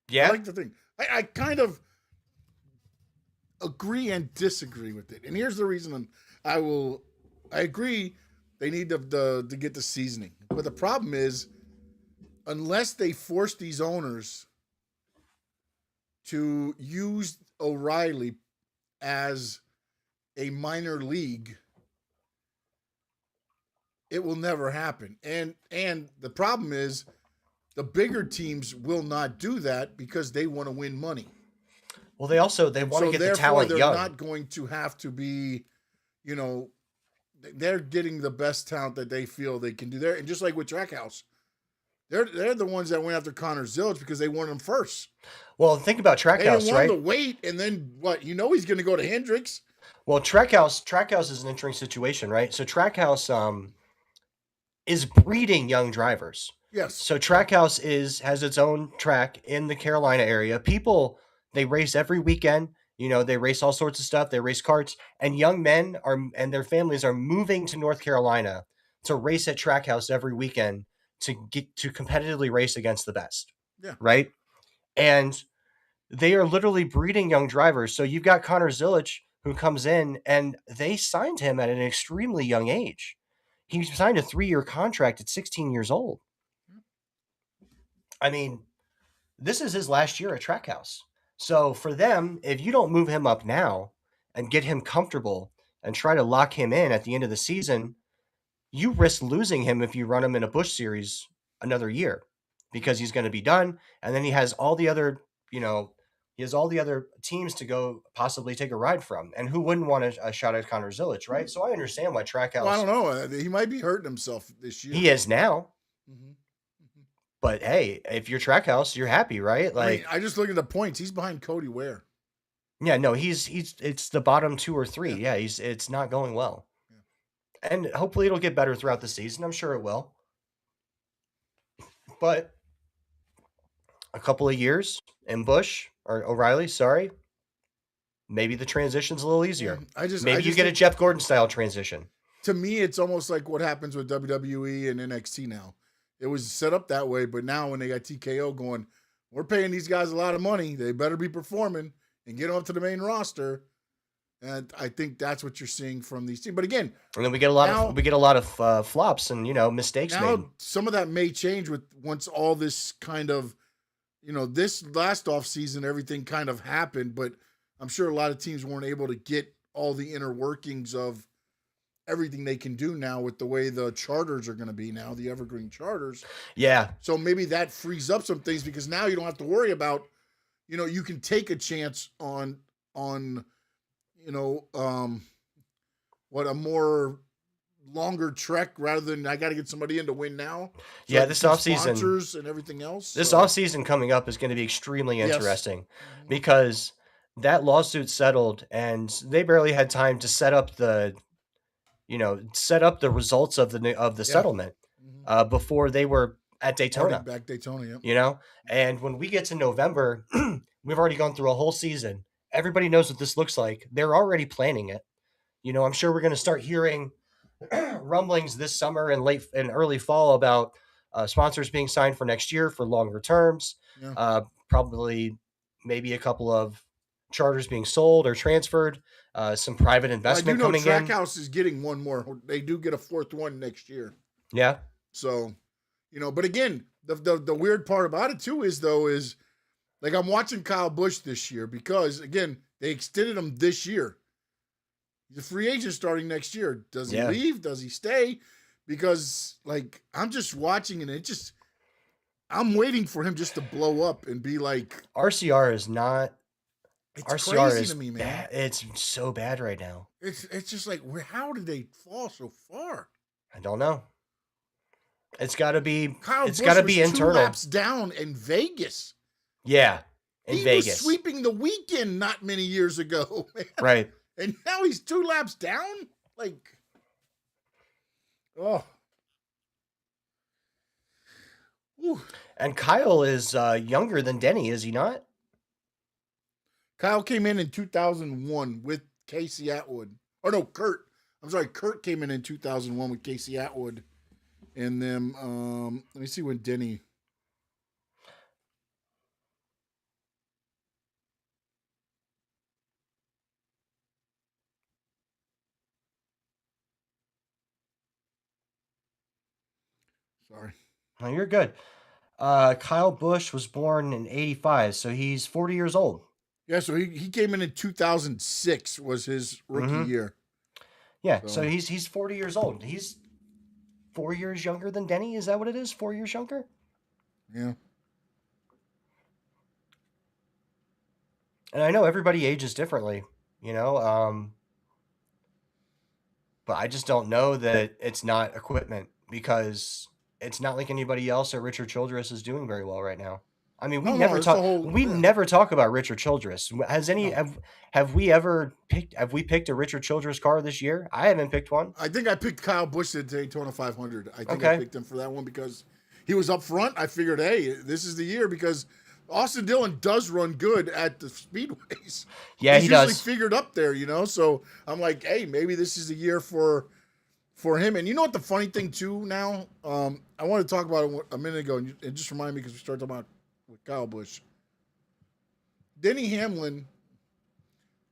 Speaker 3: Yeah.
Speaker 2: I like the thing. I kind of agree and disagree with it. And here's the reason I agree they need to get the seasoning. But the problem is, unless they force these owners to use O'Reilly as a minor league, it will never happen. And the problem is, the bigger teams will not do that because they want to win money.
Speaker 3: Well, they want to get the talent
Speaker 2: they're
Speaker 3: young.
Speaker 2: not going to have to be, they're getting the best talent that they feel they can do there. And just like with Trackhouse, they're the ones that went after Connor Zilic because they wanted him first.
Speaker 3: Well, think about Trackhouse, right?
Speaker 2: They didn't want him to wait, and then what? He's going to go to Hendricks.
Speaker 3: Well, Trackhouse is an interesting situation, right? So Trackhouse is breeding young drivers.
Speaker 2: Yes.
Speaker 3: So Trackhouse has its own track in the Carolina area. People, they race every weekend. They race all sorts of stuff. They race karts, and young men and their families are moving to North Carolina to race at Trackhouse every weekend to get to competitively race against the best.
Speaker 2: Yeah.
Speaker 3: Right. And they are literally breeding young drivers. So you've got Connor Zilic who comes in, and they signed him at an extremely young age. He signed a 3-year contract at 16 years old. I mean, this is his last year at Trackhouse. So for them, if you don't move him up now and get him comfortable and try to lock him in at the end of the season, you risk losing him if you run him in a Busch Series another year because he's going to be done. And then he has all the other, teams to go possibly take a ride from. And who wouldn't want a shot at Connor Zilic, right? So I understand why Trackhouse.
Speaker 2: Well, I don't know. He might be hurting himself this year.
Speaker 3: He is now. Mm-hmm. But hey, if you're Trackhouse, you're happy, right? Like,
Speaker 2: I just look at the points. He's behind Cody Ware.
Speaker 3: Yeah, no, it's the bottom 2 or 3. Yeah, it's not going well. Yeah. And hopefully it'll get better throughout the season. I'm sure it will. But a couple of years in Busch or O'Reilly, sorry, maybe the transition's a little easier. Maybe you get a Jeff Gordon style transition.
Speaker 2: To me, it's almost like what happens with WWE and NXT now. It was set up that way, but now when they got TKO going, we're paying these guys a lot of money. They better be performing and get up to the main roster. And I think that's what you're seeing from these teams. But again,
Speaker 3: and then we get a lot of flops and mistakes made.
Speaker 2: Some of that may change once all this kind of, this last off season, everything kind of happened. But I'm sure a lot of teams weren't able to get all the inner workings of everything they can do now with the way the charters are going to be now, the evergreen charters.
Speaker 3: Yeah.
Speaker 2: So maybe that frees up some things because now you don't have to worry about, you can take a chance on a more longer trek rather than I got to get somebody in to win now. So
Speaker 3: yeah, this offseason
Speaker 2: sponsors and everything else.
Speaker 3: This offseason coming up is going to be extremely interesting because that lawsuit settled and they barely had time to set up the results of the settlement before they were at Daytona.
Speaker 2: Back Daytona, yeah.
Speaker 3: And when we get to November, we've already gone through a whole season. everybody knows what this looks like. They're already planning it. I'm sure we're going to start hearing rumblings this summer and late and early fall about sponsors being signed for next year for longer terms.
Speaker 2: Yeah.
Speaker 3: Probably maybe a couple of charters being sold or transferred. Some private
Speaker 2: Well, I do
Speaker 3: investment
Speaker 2: know
Speaker 3: coming in.
Speaker 2: Trackhouse is getting one more. They do get a fourth one next year.
Speaker 3: Yeah.
Speaker 2: So, but again, the weird part about it too is like I'm watching Kyle Busch this year because again they extended him this year. He's a free agent starting next year. Does he leave? Does he stay? Because like I'm just watching and I'm waiting for him just to blow up and be like
Speaker 3: RCR is not.
Speaker 2: It's
Speaker 3: RCR
Speaker 2: crazy
Speaker 3: is
Speaker 2: to me, man.
Speaker 3: bad. It's so bad right now.
Speaker 2: It's just like how did they fall so far?
Speaker 3: I don't know. It's got to be.
Speaker 2: Kyle
Speaker 3: It's
Speaker 2: Busch
Speaker 3: got to
Speaker 2: was
Speaker 3: be internal.
Speaker 2: 2 laps down in Vegas.
Speaker 3: Yeah, in
Speaker 2: he
Speaker 3: Vegas.
Speaker 2: was sweeping the weekend not many years ago, man.
Speaker 3: Right.
Speaker 2: And now he's 2 laps down? Like, oh. Whew.
Speaker 3: And Kyle is younger than Denny, is he not?
Speaker 2: Kyle came in 2001 with Casey Atwood. Or no, Kurt. I'm sorry, Kurt came in 2001 with Casey Atwood. And then, let me see when Denny. Sorry.
Speaker 3: No, you're good. Kyle Busch was born in 85, so he's 40 years old.
Speaker 2: Yeah, so he came in 2006 was his rookie year.
Speaker 3: Yeah, so he's 40 years old. He's 4 years younger than Denny. Is that what it is? 4 years younger?
Speaker 2: Yeah.
Speaker 3: And I know everybody ages differently, but I just don't know that it's not equipment because it's not like anybody else or Richard Childress is doing very well right now. I mean, we never talk about Richard Childress. Have we picked a Richard Childress car this year? I haven't picked one.
Speaker 2: I think I picked Kyle Busch at Daytona 500. I think I picked him for that one because he was up front. I figured, hey, this is the year because Austin Dillon does run good at the speedways.
Speaker 3: Yeah, he does.
Speaker 2: He's usually figured up there, So I'm like, hey, maybe this is the year for him. And you know what the funny thing too now? I want to talk about it a minute ago, and it just reminded me because we started talking about with Kyle Busch. Denny Hamlin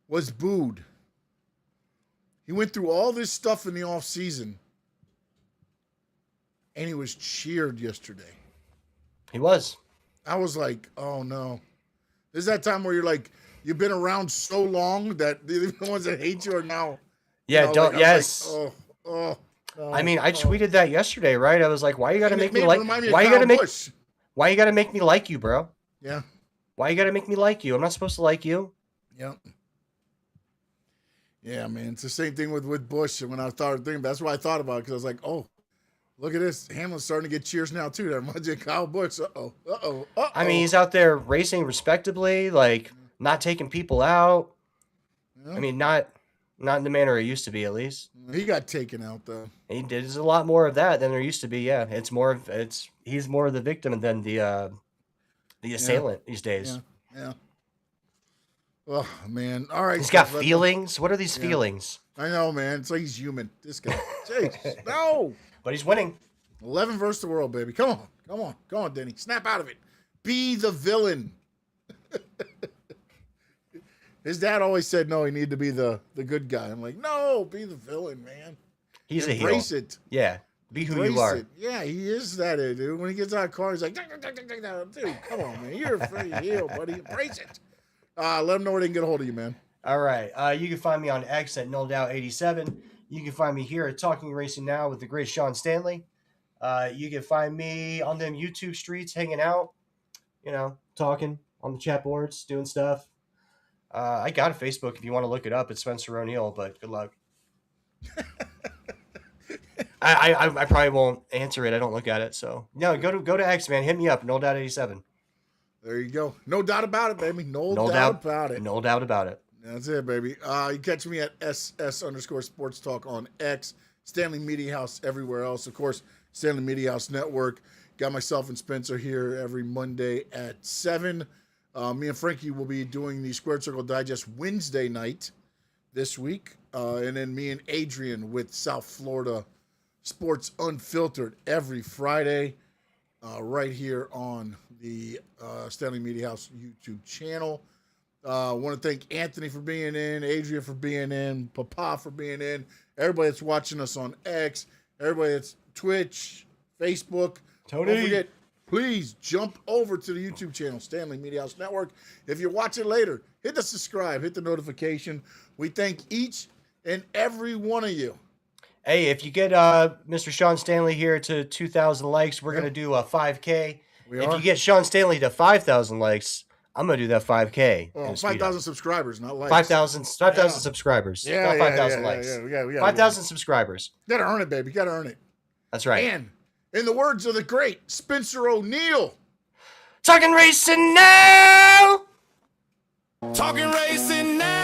Speaker 2: was booed. He went through all this stuff in the offseason, and he was cheered yesterday.
Speaker 3: He was.
Speaker 2: I was like, oh no. This is that time where you're like, you've been around so long that the ones that hate you are now.
Speaker 3: Yeah, yes.
Speaker 2: Like, no,
Speaker 3: I mean, I tweeted that yesterday, right? I was like, why you gotta make me like
Speaker 2: why you
Speaker 3: gotta make me like you, bro?
Speaker 2: Yeah.
Speaker 3: Why you gotta make me like you? I'm not supposed to like you.
Speaker 2: Yeah. Yeah, man. It's the same thing with Busch. And when I started thinking, that's why I thought about it, because I was like, oh, look at this. Hamlin's starting to get cheers now, too. That reminds me of Kyle Busch. Uh-oh.
Speaker 3: I mean, he's out there racing respectably, like not taking people out. Yeah. I mean, not in the manner it used to be, at least.
Speaker 2: He got taken out, though.
Speaker 3: He did. There's a lot more of that than there used to be, yeah. He's more of the victim than the assailant these days.
Speaker 2: Yeah. Oh, man. All right.
Speaker 3: He's got feelings. What are these feelings?
Speaker 2: I know, man. It's like he's human. This guy. Jeez. No.
Speaker 3: But he's winning.
Speaker 2: 11 versus the world, baby. Come on, Denny. Snap out of it. Be the villain. His dad always said, no, he needed to be the good guy. I'm like, no, be the villain, man.
Speaker 3: He's a heel.
Speaker 2: Embrace it.
Speaker 3: Yeah. Be who you are.
Speaker 2: It. Yeah, he is that, dude. When he gets out of the car, he's like, dude, come on, man. You're a free heel, buddy. Embrace it. Let him know where they can get a hold of you, man.
Speaker 3: All right. You can find me on X at NoDoubt87. You can find me here at Talking Racing Now with the great Sean Stanley. You can find me on them YouTube streets hanging out, talking on the chat boards, doing stuff. I got a Facebook if you want to look it up. It's Spencer O'Neill, but good luck. I probably won't answer it. I don't look at it. So, no, go to X, man. Hit me up, NoDoubt87.
Speaker 2: There you go. No doubt about it, baby. No doubt about it.
Speaker 3: No doubt about it.
Speaker 2: That's it, baby. You catch me at @SS_Sports Talk on X, Stanley Media House everywhere else. Of course, Stanley Media House Network. Got myself and Spencer here every Monday at 7. Me and Frankie will be doing the Squared Circle Digest Wednesday night this week. And then me and Adrian with South Florida Sports Unfiltered every Friday right here on the Stanley Media House YouTube channel. I want to thank Anthony for being in, Adrian for being in, Papa for being in, everybody that's watching us on X, everybody that's Twitch, Facebook.
Speaker 3: Tony.
Speaker 2: Don't forget, please jump over to the YouTube channel, Stanley Media House Network. If you're watching later, hit the subscribe, hit the notification. We thank each and every one of you.
Speaker 3: Hey, if you get Mr. Sean Stanley here to 2,000 likes, we're going to do a 5K. If you get Sean Stanley to 5,000 likes, I'm going to do that 5K.
Speaker 2: Oh, 5,000 subscribers, not likes.
Speaker 3: 5,000 subscribers.
Speaker 2: Yeah,
Speaker 3: not 5,000 likes.
Speaker 2: Yeah, we got
Speaker 3: 5,000 subscribers.
Speaker 2: You got to earn it, baby. You got to earn it.
Speaker 3: That's right.
Speaker 2: And in the words of the great Spencer O'Neill,
Speaker 3: Talking racing now!
Speaker 1: Talking racing now.